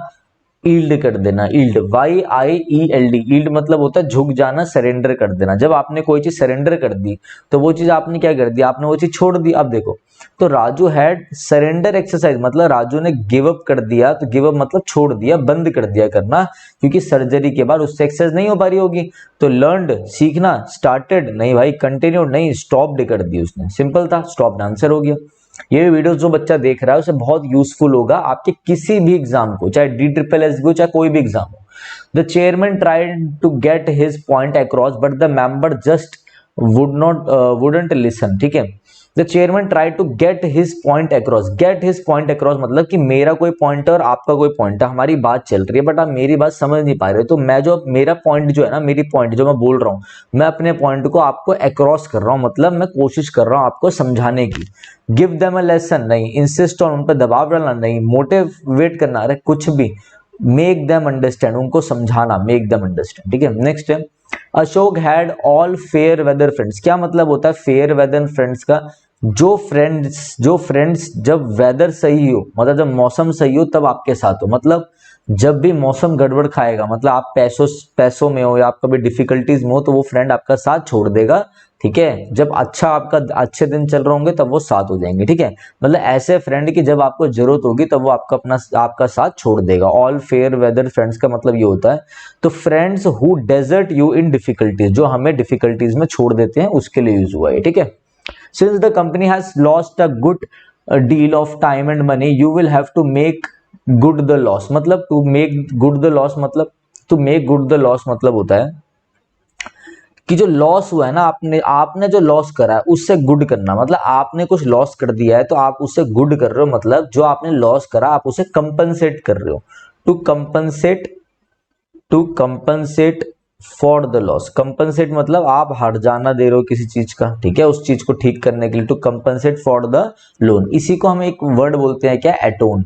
ईल्ड कर देना। ईल्ड, YIELD, ईल्ड मतलब होता है झुक जाना, सरेंडर कर देना। जब आपने कोई चीज सरेंडर कर दी तो वो चीज आपने क्या कर दी? आपने वो चीज छोड़ दी। अब देखो, तो राजू हैड सरेंडर एक्सरसाइज, मतलब राजू ने गिव अप कर दिया। तो गिव अप मतलब छोड़ दिया, बंद कर दिया करना, क्योंकि सर्जरी के बाद उससे एक्सरसाइज नहीं हो पा रही होगी। तो लर्नड, सीखना। स्टार्टेड, नहीं भाई। कंटिन्यूड, नहीं। स्टॉप्ड कर दी उसने, सिंपल था, स्टॉप्ड आंसर हो गया। ये वीडियो जो बच्चा देख रहा है उसे बहुत यूजफुल होगा आपके किसी भी एग्जाम को, चाहे DSSS हो, चाहे कोई भी एग्जाम हो। The chairman tried to get his point across but the member just wouldn't listen, ठीक है। The chairman tried to get his point across. Get his point across मतलब कि मेरा कोई पॉइंट है और आपका कोई पॉइंट है, हमारी बात चल रही है बट आप मेरी बात समझ नहीं पा रहे। तो मैं जो, मेरा पॉइंट जो है ना, मेरी पॉइंट जो मैं बोल रहा हूँ, मैं अपने पॉइंट को आपको अक्रॉस कर रहा हूँ, मतलब मैं कोशिश कर रहा हूँ आपको समझाने की। गिव देम अ लेसन, नहीं। इंसिस्ट ऑन, उन पर दबाव डालना, नहीं। मोटिवेट करना, अरे कुछ भी। मेक देम अंडरस्टैंड, उनको समझाना, मेक देम अंडरस्टैंड, ठीक है। नेक्स्ट है, Ashok had all fair weather friends. क्या मतलब होता है फेयर वेदर फ्रेंड्स का? जो फ्रेंड्स जब वेदर सही हो, मतलब जब मौसम सही हो तब आपके साथ हो। मतलब जब भी मौसम गड़बड़ खाएगा, मतलब आप पैसों में हो या आप कभी डिफिकल्टीज में हो, तो वो फ्रेंड आपका साथ छोड़ देगा, ठीक है। जब आपका अच्छे दिन चल रहे होंगे तब वो साथ हो जाएंगे, ठीक है। मतलब ऐसे फ्रेंड की जब आपको जरूरत होगी तब वो आपका साथ छोड़ देगा। ऑल फेयर वेदर फ्रेंड्स का मतलब ये होता है। तो friends who desert you in difficulties, जो हमें डिफिकल्टीज में छोड़ देते हैं, उसके लिए यूज हुआ है, ठीक है। Since the company has lost a good deal of time and money, you will have to make good the loss। मतलब to make good the loss मतलब, to make good the loss मतलब होता है कि जो लॉस हुआ है ना, आपने जो लॉस करा है उससे गुड करना, मतलब आपने कुछ लॉस कर दिया है तो आप उससे गुड कर रहे हो, मतलब जो आपने लॉस करा आप उसे कंपनसेट कर रहे हो। To compensate for the loss. Compensate मतलब आप हट जाना दे रहे हो किसी चीज का, ठीक है, उस चीज को ठीक करने के लिए। To compensate for the loan, इसी को हम एक वर्ड बोलते हैं क्या, atone.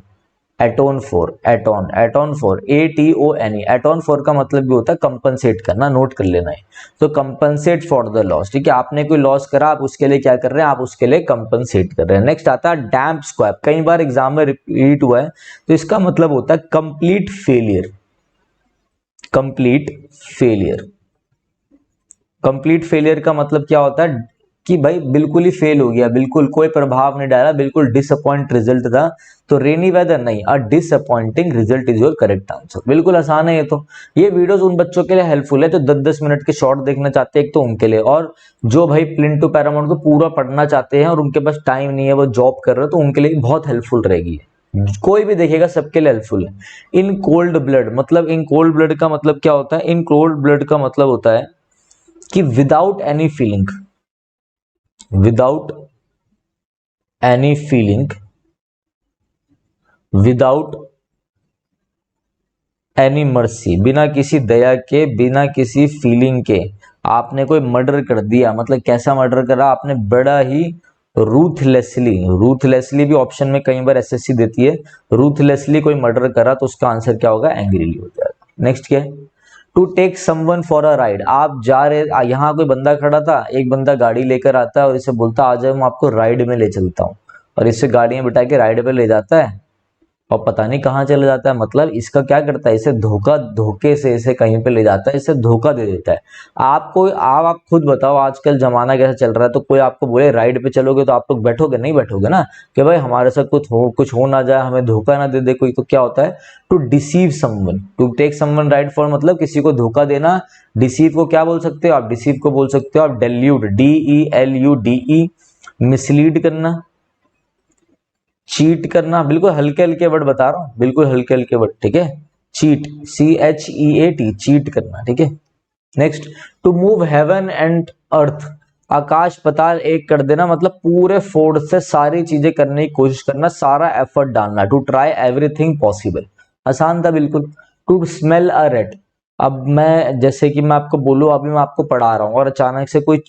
Atone for ATONE, atone for का मतलब भी होता है कंपनसेट करना, नोट कर लेना है। तो कंपनसेट फॉर द लॉस, ठीक है, आपने कोई लॉस करा, आप उसके लिए क्या कर रहे हैं, आप उसके लिए कंपनसेट कर रहे हैं। नेक्स्ट आता है डैम्प स्क्वैप, कई बार एग्जाम में रिपीट हुआ है, तो इसका मतलब होता है complete failure. Complete failure, complete failure का मतलब क्या होता है कि भाई बिल्कुल ही फेल हो गया, बिल्कुल कोई प्रभाव नहीं डाला, बिल्कुल डिसअपॉइंट रिजल्ट था। तो रेनी वेदर नहीं, a disappointing result is your correct answer. बिल्कुल आसान है ये तो। ये वीडियोस उन बच्चों के लिए हेल्पफुल है जो 10-10 मिनट के शॉर्ट देखना चाहते हैं, एक तो उनके लिए, और जो भाई प्लिंट टू पैरामाउंट को पूरा पढ़ना चाहते हैं और उनके पास टाइम नहीं है, वो जॉब कर रहे हो, तो उनके लिए बहुत हेल्पफुल रहेगी। कोई भी देखेगा सबके लिए हेल्पफुल है। इन कोल्ड ब्लड, मतलब इन कोल्ड ब्लड का मतलब क्या होता है, इन कोल्ड ब्लड का मतलब होता है कि without any feeling, without any feeling, without any mercy, बिना किसी दया के, बिना किसी फीलिंग के आपने कोई मर्डर कर दिया। मतलब कैसा मर्डर करा आपने, बड़ा ही रूथलेसली, रूथलेसली भी ऑप्शन में कई बार SSC देती है, रूथलेसली कोई मर्डर करा तो उसका आंसर क्या होगा, एंग्रीली हो जाएगा। नेक्स्ट क्या है, to take someone for a ride, आप जा रहे, यहाँ कोई बंदा खड़ा था, एक बंदा गाड़ी लेकर आता है और इसे बोलता है आज मैं आपको राइड में ले चलता हूँ, और इससे गाड़ी में बिठा के राइड पे ले जाता है और पता नहीं कहाँ चला जाता है। मतलब इसका क्या करता है, इसे धोखे से इसे कहीं पे ले जाता है, इसे धोखा दे देता है। आपको आप खुद बताओ आजकल जमाना कैसा चल रहा है, तो कोई आपको बोले राइड पे चलोगे तो आप लोग बैठोगे, नहीं बैठोगे ना, कि भाई हमारे साथ कुछ हो ना जाए, हमें धोखा ना दे दे कोई। तो क्या होता है, to deceive someone, to take someone ride for, मतलब किसी को धोखा देना। डिसीव को क्या बोल सकते हो आप, डिसीव को बोल सकते हो आप डेल्यूड, DELUDE, मिसलीड करना, चीट करना, बिल्कुल हल्के हल्के वर्ड बता रहा हूँ, बिल्कुल हल्के हल्के वर्ड, ठीक है। चीट, CHEAT, चीट करना, ठीक है। Next, to move heaven and earth, आकाश पताल एक कर देना, मतलब पूरे फोर्स से सारी चीजें करने की कोशिश करना, सारा एफर्ट डालना। टू ट्राई एवरीथिंग पॉसिबल, आसान था बिल्कुल। टू स्मेल अ रेट, अब मैं जैसे कि मैं आपको बोलूँ, अभी मैं आपको पढ़ा रहा हूँ और अचानक से कोई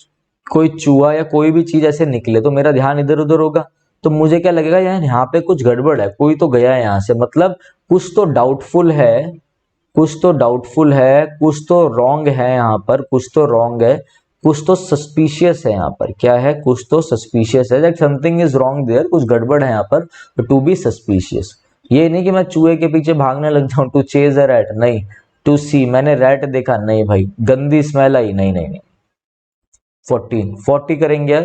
कोई चूहा या कोई भी चीज ऐसे निकले तो मेरा ध्यान इधर उधर होगा, तो मुझे क्या लगेगा, यार यहाँ पे कुछ गड़बड़ है, कोई तो गया है यहाँ से, मतलब कुछ तो डाउटफुल है, कुछ तो डाउटफुल है, कुछ तो रॉन्ग है यहाँ पर, कुछ तो रॉन्ग है, कुछ तो सस्पिशियस है यहाँ पर। क्या है, कुछ तो सस्पिशियस है, that something is wrong there, कुछ गड़बड़ है यहाँ पर, टू बी सस्पिशियस। ये नहीं कि मैं चूहे के पीछे भागने लग जाऊं, टू चेज अ रैट, नहीं। टू सी, मैंने रैट देखा, नहीं भाई, गंदी स्मेल आई, नहीं नहीं नहीं। 40 करेंगे।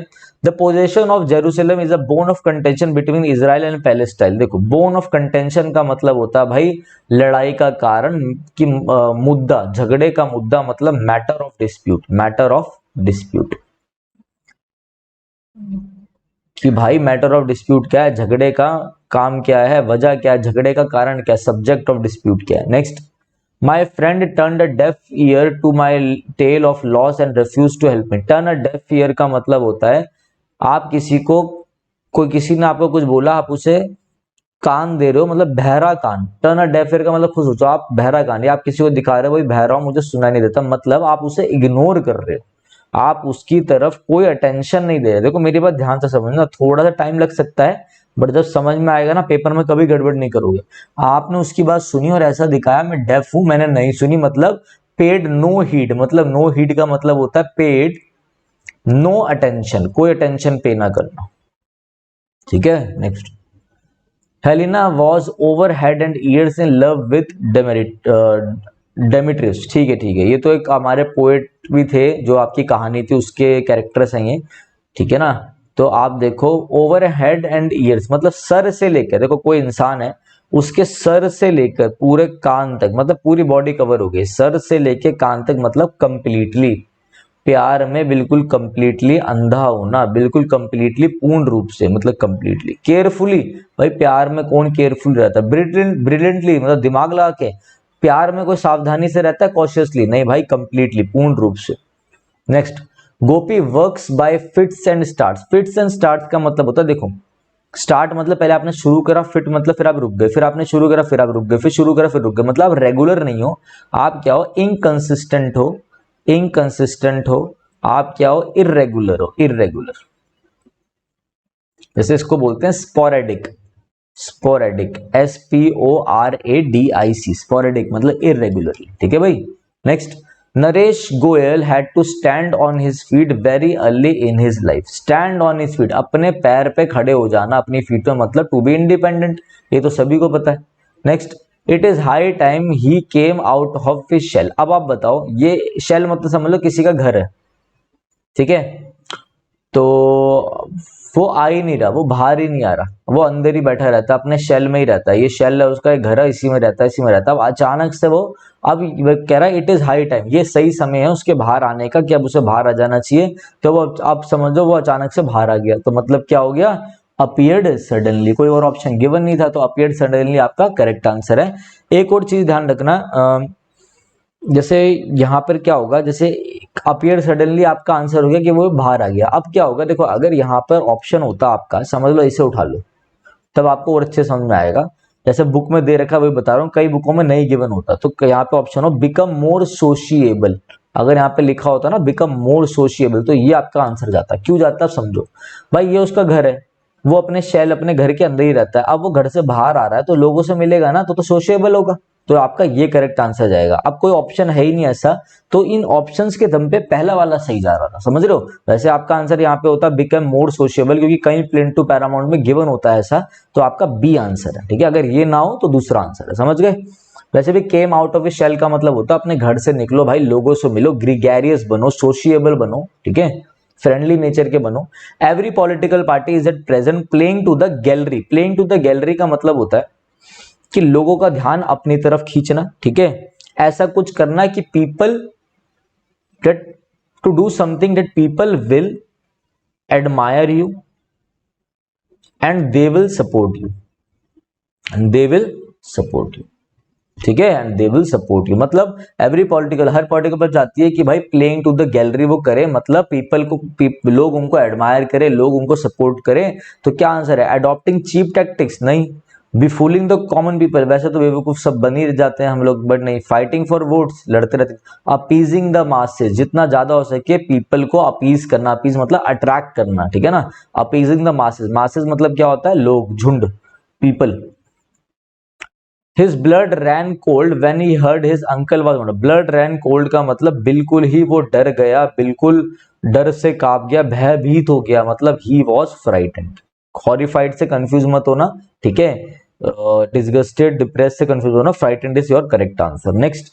The possession of Jerusalem is a bone of contention between Israel and Palestine. देखो बोन ऑफ कंटेंशन का मतलब होता है भाई लड़ाई का कारण, कि मुद्दा, झगड़े का मुद्दा, मतलब matter of dispute, matter of dispute, कि भाई मैटर ऑफ डिस्प्यूट क्या है, झगड़े का काम क्या है, वजह क्या है, झगड़े का कारण क्या है, सब्जेक्ट ऑफ डिस्प्यूट क्या है। Next, my friend turn a deaf ear to my tale of loss and refuse to help me. Turn a deaf ear का मतलब होता है आप किसी को, कोई किसी ने आपको कुछ बोला, आप उसे कान दे रहे हो, मतलब बहरा कान। टर्न अ डेफ ईयर का मतलब खुद सोचो, आप बहरा कान, या आप किसी को दिखा रहे हो भाई बहरा हूं, मुझे सुनाई नहीं देता, मतलब आप उसे इग्नोर कर रहे हो, आप उसकी तरफ कोई अटेंशन नहीं दे रहे। देखो मेरी बात ध्यान से समझना, थोड़ा सा टाइम लग सकता है, बट जब समझ में आएगा ना, पेपर में कभी गड़बड़ नहीं करोगे। आपने उसकी बात सुनी और ऐसा दिखाया मैं डेफ हूं, मैंने नहीं सुनी, मतलब पेड नो हीड, मतलब नो हीड का मतलब होता है पेड नो अटेंशन, कोई अटेंशन पे ना करना, ठीक है। Next, Helena was over head and ears in love with Demetrius. ठीक है ठीक है, ये तो एक हमारे पोएट भी थे, जो आपकी कहानी थी उसके कैरेक्टर्स हैं ये, ठीक है ना। तो आप देखो ओवर हेड एंड ईयर्स, मतलब सर से लेकर, देखो कोई इंसान है, उसके सर से लेकर पूरे कान तक, मतलब पूरी बॉडी कवर हो गई, सर से लेकर कान तक, मतलब कंप्लीटली प्यार में बिल्कुल कंप्लीटली अंधा होना, बिल्कुल कंप्लीटली पूर्ण रूप से, मतलब कंप्लीटली केयरफुली। भाई प्यार में कौन केयरफुल रहता है, ब्रिलियंटली, मतलब दिमाग लगा के। प्यार में कोई सावधानी से रहता है, कॉशियसली नहीं भाई, कंप्लीटली पूर्ण रूप से। Next, Gopi works by fits and starts. Fits and starts का मतलब होता है, देखो स्टार्ट मतलब पहले आपने शुरू करा, फिट मतलब फिर आप रुक गए, फिर आपने शुरू करा फिर आप रुक गए, फिर शुरू करा फिर रुक गए, मतलब आप रेगुलर नहीं हो, आप क्या हो, इनकंसिस्टेंट हो, इनकंसिस्टेंट हो, आप क्या हो, इर्रेगुलर हो, इर्रेगुलर। जैसे इसको बोलते हैं स्पोरेडिक, स्पोरेडिक, SPORADIC, स्पोरेडिक मतलब इरेगुलरली, ठीक है भाई। Next, Naresh Goyal had to stand on his feet very early in his life. Stand on his feet, अपने पैर पे खड़े हो जाना, अपनी फीट पे, मतलब टू बी इंडिपेंडेंट, ये तो सभी को पता है। Next, it is high time he came out of his shell. अब आप बताओ, ये शेल मतलब समझ लो किसी का घर है, ठीक है, तो वो आ ही नहीं रहा, वो बाहर ही नहीं आ रहा, वो अंदर ही बैठा रहता है, अपने शेल में ही रहता है, ये शेल है उसका, एक घर है, इसी में रहता है, इसी में रहता है। अब अचानक से वो, अब कह रहा है इट इज हाई टाइम, ये सही समय है उसके बाहर आने का, कि अब उसे बाहर आ जाना चाहिए। तो वो आप समझो वो अचानक से बाहर आ गया, तो मतलब क्या हो गया, अपीयर्ड सडनली, कोई और ऑप्शन गिवन नहीं था, तो अपीयर्ड सडनली आपका करेक्ट आंसर है। एक और चीज ध्यान रखना, जैसे यहाँ पर क्या होगा, जैसे अपीयर सडनली आपका आंसर हो गया कि वो बाहर आ गया। अब क्या होगा, देखो अगर यहाँ पर ऑप्शन होता आपका, समझ लो इसे उठा लो, तब आपको और अच्छे समझ में आएगा। जैसे बुक में दे रखा है वही बता रहा हूँ, कई बुकों में नहीं गिवन होता, तो यहाँ पे ऑप्शन हो बिकम मोर सोशिएबल, अगर यहाँ पे लिखा होता ना बिकम मोर सोशिएबल, तो ये आपका आंसर जाता। क्यों जाता समझो, भाई ये उसका घर है, वो अपने शेल, अपने घर के अंदर ही रहता है, अब वो घर से बाहर आ रहा है तो लोगों से मिलेगा ना, तो सोशिएबल होगा, तो आपका ये करेक्ट आंसर जाएगा। अब कोई ऑप्शन है ही नहीं ऐसा, तो इन ऑप्शंस के दम पे पहला वाला सही जा रहा था, समझ रहे हो। वैसे आपका आंसर यहाँ पे होता बिकम मोर सोशिएबल, क्योंकि कहीं प्लेन टू पैरामाउंट में गिवन होता है ऐसा, तो आपका बी आंसर है, ठीक है। अगर ये ना हो तो दूसरा आंसर है, समझ गए। वैसे भी came out of a shell का मतलब होता है अपने घर से निकलो भाई, लोगों से मिलो, ग्रीगैरियस बनो, सोशिएबल बनो, ठीक है, फ्रेंडली नेचर के बनो। Every political party is at present playing to the gallery. Playing to the gallery का मतलब होता है कि लोगों का ध्यान अपनी तरफ खींचना, ठीक है, ऐसा कुछ करना कि people that to do something that people will admire you and they will support you, and they will support you, ठीक है, and they will support you. मतलब एवरी पॉलिटिकल, हर पॉलिटिकल पर जाती है कि भाई प्लेइंग टू द गैलरी वो करे, मतलब पीपल को, लोग उनको एडमायर करें, लोग उनको सपोर्ट करें। तो क्या आंसर है, अडॉप्टिंग चीप टैक्टिक्स, नहीं, be fooling the common people, वैसे तो बेवकूफ सब बन ही जाते हैं हम लोग, बट नहीं, फाइटिंग फॉर वोट्स, लड़ते रहते, अपीजिंग द मासेस, जितना ज्यादा हो सके पीपल को अपीज करना, अपीज मतलब अट्रैक्ट करना, ठीक है ना, अपीजिंग द मासेस, मासेस मतलब क्या होता है, लोग, झुंड, people. His blood ran cold when he heard his uncle was murdered. Blood ran cold का मतलब बिल्कुल ही वो डर गया, बिल्कुल डर से कांप गया, भयभीत हो गया, मतलब he was frightened. Horrified से कंफ्यूज मत होना, ठीक है, डिसगस्टेड, डिप्रेस से कंफ्यूज होना, frightened is your correct answer. Next,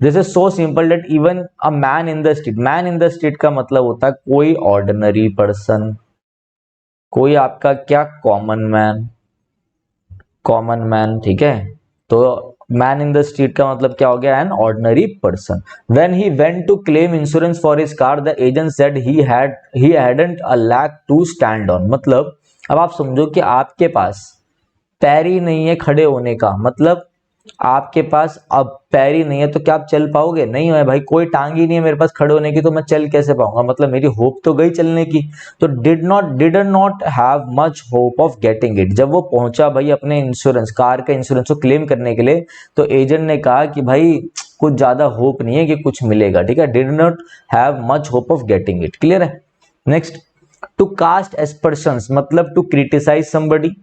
this is so simple that even a man in the street, man in the street का मतलब होता है कोई ऑर्डिनरी पर्सन, कोई आपका क्या, कॉमन मैन, कॉमन मैन, ठीक है। तो मैन इन द स्ट्रीट का मतलब क्या हो गया, an ordinary person. When he went to claim insurance for his car the agent said he hadn't a leg to stand on. मतलब अब आप समझो कि आपके पास पैर ही नहीं है खड़े होने का, मतलब आपके पास अब पैर ही नहीं है तो क्या आप चल पाओगे, नहीं है भाई, कोई टांग ही नहीं है मेरे पास खड़े होने की, तो मैं चल कैसे पाऊंगा, मतलब मेरी होप तो गई चलने की। तो did not have much hope of getting it. जब वो पहुंचा भाई अपने इंश्योरेंस, कार का इंश्योरेंस को क्लेम करने के लिए, तो एजेंट ने कहा कि भाई कुछ ज्यादा होप नहीं है कि कुछ मिलेगा, ठीक है, did not have much hope of getting it, clear है। नेक्स्ट, टू कास्ट एस्पर्शंस मतलब टू क्रिटिसाइज समबडी,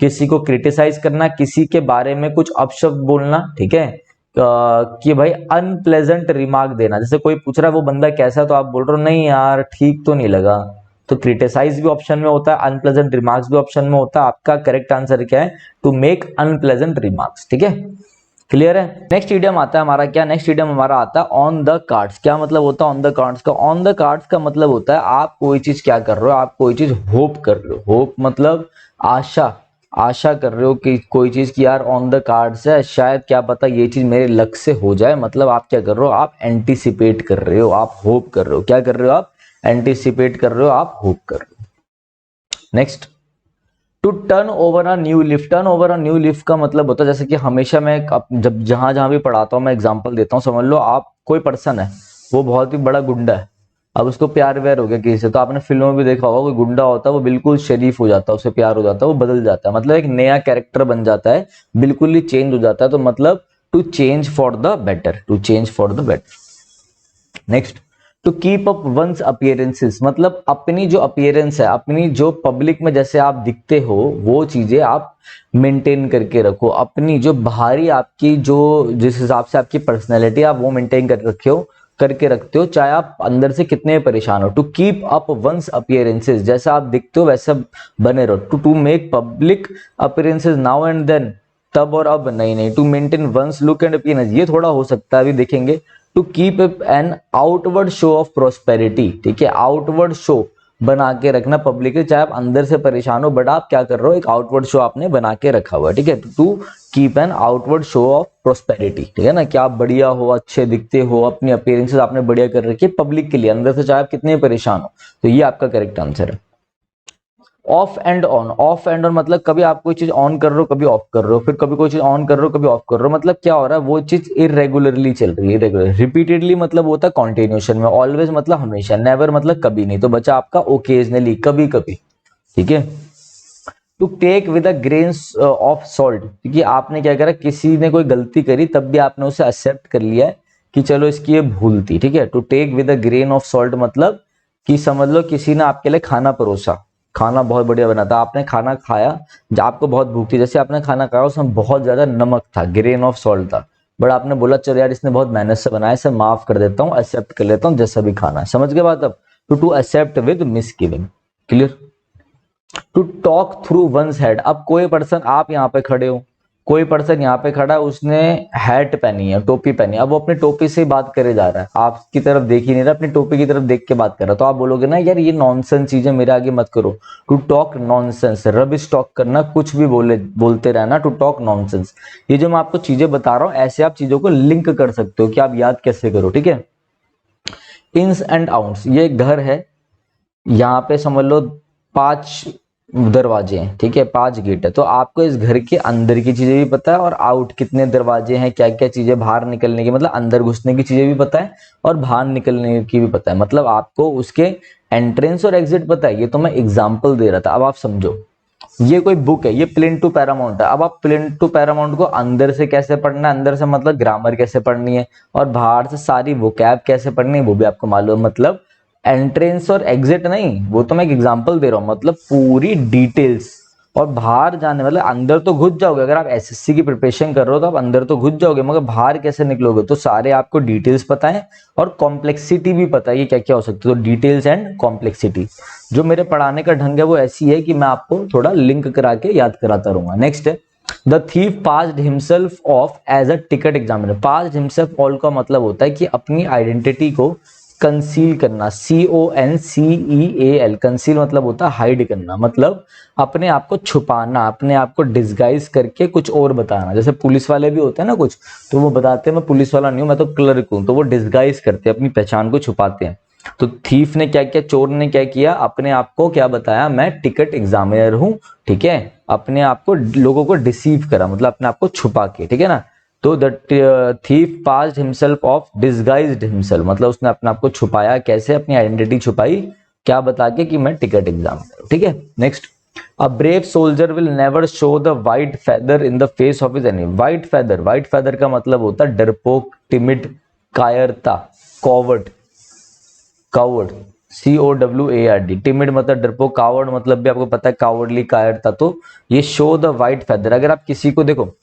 किसी को क्रिटिसाइज करना, किसी के बारे में कुछ अपशब्द बोलना, ठीक है, कि भाई अनप्लेजेंट रिमार्क देना, जैसे कोई पूछ रहा है वो बंदा कैसा है, तो आप बोल रहे हो नहीं यार ठीक तो नहीं लगा, तो क्रिटिसाइज भी ऑप्शन में होता है, अनप्लेजेंट रिमार्क्स भी ऑप्शन में होता है। आपका करेक्ट आंसर क्या है, टू मेक अनप्लेजेंट रिमार्क्स, ठीक है, क्लियर है। नेक्स्ट इडियम आता है हमारा क्या, नेक्स्ट इडियम हमारा आता है ऑन द कार्ड्स। क्या मतलब होता है ऑन द कार्ड्स का, ऑन द कार्ड्स का मतलब होता है आप कोई चीज क्या कर रहे हो, आप कोई चीज होप कर रहे हो, होप मतलब आशा, आशा कर रहे हो कि कोई चीज की यार ऑन द कार्ड्स है, शायद क्या पता ये चीज मेरे लक से हो जाए, मतलब आप क्या कर रहे हो, आप एंटीसिपेट कर रहे हो, आप होप कर रहे हो, क्या कर रहे हो, आप एंटीसिपेट कर रहे हो, आप होप कर रहे हो। Next, to turn over a new leaf. Turn over a new leaf का मतलब होता है, जैसे कि हमेशा मैं जब जहां जहां भी पढ़ाता हूं मैं एग्जांपल देता हूं, समझ लो आप कोई पर्सन है, वो बहुत ही बड़ा गुंडा है, अब उसको प्यार व्यार हो गया किसी से, तो आपने फिल्मों में भी देखा होगा, कोई गुंडा होता है वो बिल्कुल शरीफ हो जाता है, उससे प्यार हो जाता है, वो बदल जाता है, मतलब एक नया कैरेक्टर बन जाता है, बिल्कुल ही चेंज हो जाता है, तो मतलब to change for the better, to change for the better. Next, to keep up one's appearances, मतलब अपनी जो अपीयरेंस है, अपनी जो पब्लिक में जैसे आप दिखते हो वो चीजें आप मेंटेन करके रखो, अपनी जो बाहरी आपकी जो जिस हिसाब से आपकी पर्सनैलिटी आप वो मेंटेन कर रखे हो, करके रखते हो, चाहे आप अंदर से कितने परेशान हो। To keep up one's appearances, जैसा आप दिखते हो वैसा बने रहो। To make public appearances now and then, तब और अब नहीं, नहीं। To maintain one's look and appearance, ये थोड़ा हो सकता है, अभी देखेंगे। To keep an outward show of prosperity, ठीक है, आउटवर्ड शो बना के रखना पब्लिक के, चाहे आप अंदर से परेशान हो, बट आप क्या कर रहे हो, एक आउटवर्ड शो आपने बना के रखा हुआ है, ठीक है। To keep an outward show of prosperity, ठीक है ना, कि आप बढ़िया हो, अच्छे दिखते हो, अपनी अपीयरेंसेस आपने बढ़िया कर रखी है पब्लिक के लिए, अंदर से चाहे आप कितने परेशान हो। तो ये आपका करेक्ट आंसर है। Of and on, of and on मतलब कभी आप कोई चीज ऑन कर रहे हो, कभी ऑफ कर रहे हो, फिर कभी कोई चीज ऑन कर रहे हो, कभी ऑफ कर रहे हो, मतलब क्या हो रहा है, वो चीज इरेगुलरली चल रही है, इरेगुलर। रिपीटेडली मतलब होता है कॉन्टिन्यूशन में। ऑलवेज मतलब हमेशा। नेवर मतलब कभी नहीं, तो बचा आपका ओकेजनली, कभी कभी, ठीक है। To take with a grain of salt, क्योंकि आपने क्या करा, किसी ने कोई गलती करी तब भी आपने उसे एक्सेप्ट कर लिया है कि चलो इसकी ये भूल थी, ठीक है। To take with a grain of salt मतलब कि समझ लो किसी ने आपके लिए खाना परोसा, खाना बहुत बढ़िया बना था, आपने खाना खाया, आपको बहुत भूख थी, जैसे आपने खाना खाया उसमें बहुत ज्यादा नमक था, ग्रेन ऑफ सॉल्ट था, बट आपने बोला चलो यार इसने बहुत मेहनत से बनाया, इसे माफ कर देता हूँ, एक्सेप्ट कर लेता हूँ जैसा भी खाना है। समझ के बात अब। To accept with misgiving. Clear. To talk through one's head, अब कोई पर्सन, आप यहाँ पे खड़े हो, कोई पर्सन यहाँ पे खड़ा है, उसने हैट पहनी है, टोपी पहनी है, अब वो अपनी टोपी से बात करे जा रहा है, आपकी तरफ देख ही नहीं रहा, अपनी टोपी की तरफ देख के बात कर रहा है, तो आप बोलोगे ना यार ये नॉनसेंस चीजें मेरे आगे मत करो। To talk nonsense, rubbish talk करना, कुछ भी बोलते रहना, टू टॉक नॉनसेंस। ये जो मैं आपको चीजें बता रहा हूँ, ऐसे आप चीजों को लिंक कर सकते हो कि आप याद कैसे करो, ठीक है। इन्स एंड आउट्स, ये घर है, यहाँ पे समझ लो 5 दरवाजे हैं, ठीक है, 5 गेट है, तो आपको इस घर के अंदर की चीजें भी पता है और आउट कितने दरवाजे हैं, क्या क्या चीजें बाहर निकलने की, मतलब अंदर घुसने की चीजें भी पता है और बाहर निकलने की भी पता है, मतलब आपको उसके एंट्रेंस और एग्जिट पता है। ये तो मैं एग्जाम्पल दे रहा था, अब आप समझो। ये कोई बुक है, ये प्लेन टू पैरामाउंट है, अब आप प्लेन टू पैरामाउंट को अंदर से कैसे पढ़ना है, अंदर से मतलब ग्रामर कैसे पढ़नी है, और बाहर से सारी वोकैब कैसे पढ़नी है वो भी आपको मालूम, मतलब एंट्रेंस और एग्जिट नहीं, वो तो मैं एक एग्जांपल दे रहा हूँ, मतलब पूरी डिटेल्स। और बाहर जाने मतलब अंदर तो घुस जाओगे, अगर आप एसएससी की प्रिपरेशन कर रहे हो तो आप अंदर तो घुस जाओगे, मगर बाहर कैसे निकलोगे, तो सारे आपको डिटेल्स पता है और कॉम्प्लेक्सिटी भी पता है, ये क्या क्या हो सकती है, तो डिटेल्स एंड कॉम्प्लेक्सिटी। जो मेरे पढ़ाने का ढंग है वो ऐसी है कि मैं आपको थोड़ा लिंक करा के याद कराता रहूंगा। नेक्स्ट है, the thief passed himself off as a ticket examiner. Passed himself all का मतलब होता है कि अपनी आइडेंटिटी को कंसील करना, CONCEAL, कंसील मतलब होता है हाइड करना, मतलब अपने आप को छुपाना, अपने आप को डिस्गाइज करके कुछ और बताना। जैसे पुलिस वाले भी होते हैं ना कुछ, तो वो बताते हैं मैं पुलिस वाला नहीं हूं, मैं तो क्लर्क हूं, तो वो डिस्गाइज करते हैं, अपनी पहचान को छुपाते हैं। तो थीफ ने क्या किया, चोर ने क्या किया, अपने आप को क्या बताया, मैं टिकट एग्जामिनर हूं, ठीक है, अपने आप को लोगों को डिसीव करा, मतलब अपने आप को छुपा के, ठीक है ना। तो the thief passed himself of disguised himself, मतलब उसने अपने आप को छुपाया, कैसे, अपनी आइडेंटिटी छुपाई, क्या बता के कि मैं टिकट एग्जामिनर हूं, ठीक है। Next, a brave soldier will never show the white feather in the face of his enemy. White feather, white feather का मतलब होता है डरपोक, टिमिड, कायरता, कॉवर्ड, कावर्ड, COWARD। टिमिड मतलब डरपोक, कावर्ड मतलब भी आपको पता है कावर्डली, कायरता। तो ये शो द व्हाइट फेदर, अगर आप किसी को देखो,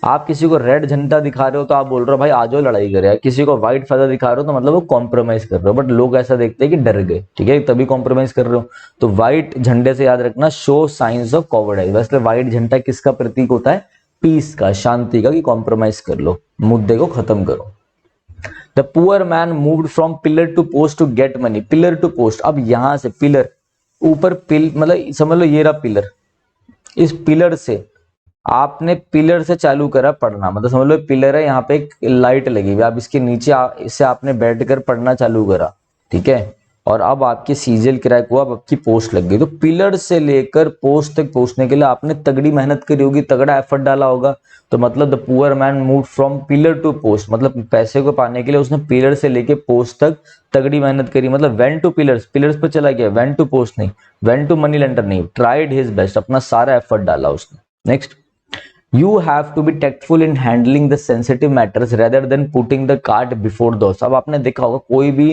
आप किसी को रेड झंडा दिखा रहे हो तो आप बोल रहे हो भाई आ जाओ लड़ाई करे, किसी को व्हाइट फेदर दिखा रहे हो तो मतलब वो कॉम्प्रोमाइज कर रहे हो, बट लोग ऐसा देखते हैं कि डर गए, ठीक है, तभी कॉम्प्रोमाइज कर रहे हो। तो व्हाइट झंडे से याद रखना, शो साइंस ऑफ कॉवर्डाइज। वैसे व्हाइट झंडा किसका प्रतीक होता है, पीस का, शांति का, कि कॉम्प्रोमाइज कर लो, मुद्दे को खत्म करो। The poor man moved from pillar to post to get money. Pillar to post, अब यहां से पिलर ऊपर मतलब समझ लो ये रहा पिलर, इस पिलर से आपने पिलर से चालू करा पढ़ना, मतलब समझ लो पिलर है, यहाँ पे एक लाइट लगी हुई, आप इसके नीचे इससे आपने बैठ कर पढ़ना चालू करा, ठीक है। और अब आपके सीजीएल क्रैक हुआ, अब आपकी पोस्ट लग गई। तो पिलर से लेकर पोस्ट तक पहुंचने के लिए आपने तगड़ी मेहनत करी होगी, तगड़ा एफर्ट डाला होगा। तो मतलब the poor man move from pillar to post, मतलब पैसे को पाने के लिए उसने पिलर से लेके पोस्ट तक तगड़ी मेहनत करी। मतलब वेन टू पिलर्स, पिलर्स पर चला गया, वेन टू पोस्ट नहीं, वेन टू मनी लेंडर नहीं, ट्राइड हिज बेस्ट, अपना सारा एफर्ट डाला उसने। Next, you have to be tactful in handling the sensitive matters rather than putting the cart before the horse। अब आपने देखा होगा कोई भी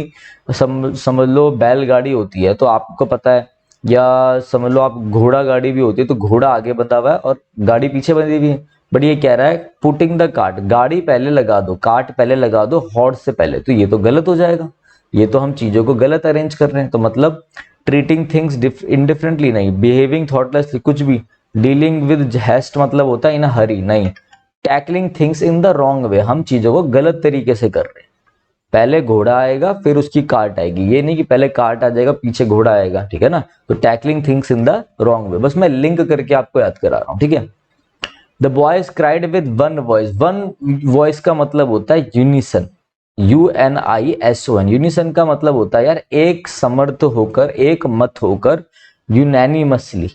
समझ लो बैलगाड़ी होती है तो आपको पता है, या समझ लो आप घोड़ा गाड़ी भी होती है तो घोड़ा आगे बंधा हुआ है और गाड़ी पीछे बंधी हुई है। बट ये कह रहा है पुटिंग द कार्ट, गाड़ी पहले लगा दो, कार्ट पहले लगा दो हॉर्स से पहले, तो ये तो गलत हो जाएगा, ये तो हम चीजों को गलत अरेंज कर रहे हैं। तो मतलब ट्रीटिंग थिंग्स इनडिफरेंटली नहीं, बिहेविंग थॉटलेसली कुछ भी, डीलिंग विद हेस्ट मतलब होता है इन हरी नहीं, tackling things in the wrong way, हम चीजों को गलत तरीके से कर रहे हैं। पहले घोड़ा आएगा फिर उसकी कार्ट आएगी, ये नहीं कि पहले कार्ट आ जाएगा पीछे घोड़ा आएगा, ठीक है ना। तो tackling things in the wrong way, बस मैं लिंक करके आपको याद करा रहा हूं, ठीक है। The boys cried with one voice, one voice का मतलब होता है यूनिसन, UNISON, यूनिसन का मतलब होता है यार एक समर्थ होकर, एक मत होकर, यूनैनिमसली,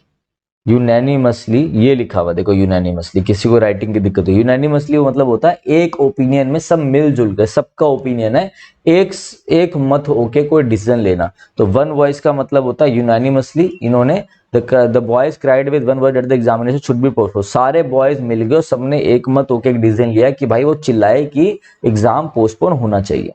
यूनैनिमसली ये लिखा हुआ देखो, यूनैनिमसली, किसी को राइटिंग की दिक्कत है, यूनैनिमसली वो मतलब होता है एक ओपिनियन में सब मिलजुल कर, सबका ओपिनियन है, एक मत होके कोई डिसीजन लेना। तो वन वॉइस का मतलब होता है यूनैनिमसली, इन्होंने the boys cried with one word at the examination should be postpone, सारे बॉयज मिल गए और सबने एक मत होके एक डिसीजन लिया कि भाई वो चिल्लाए कि एग्जाम पोस्टपोन होना चाहिए।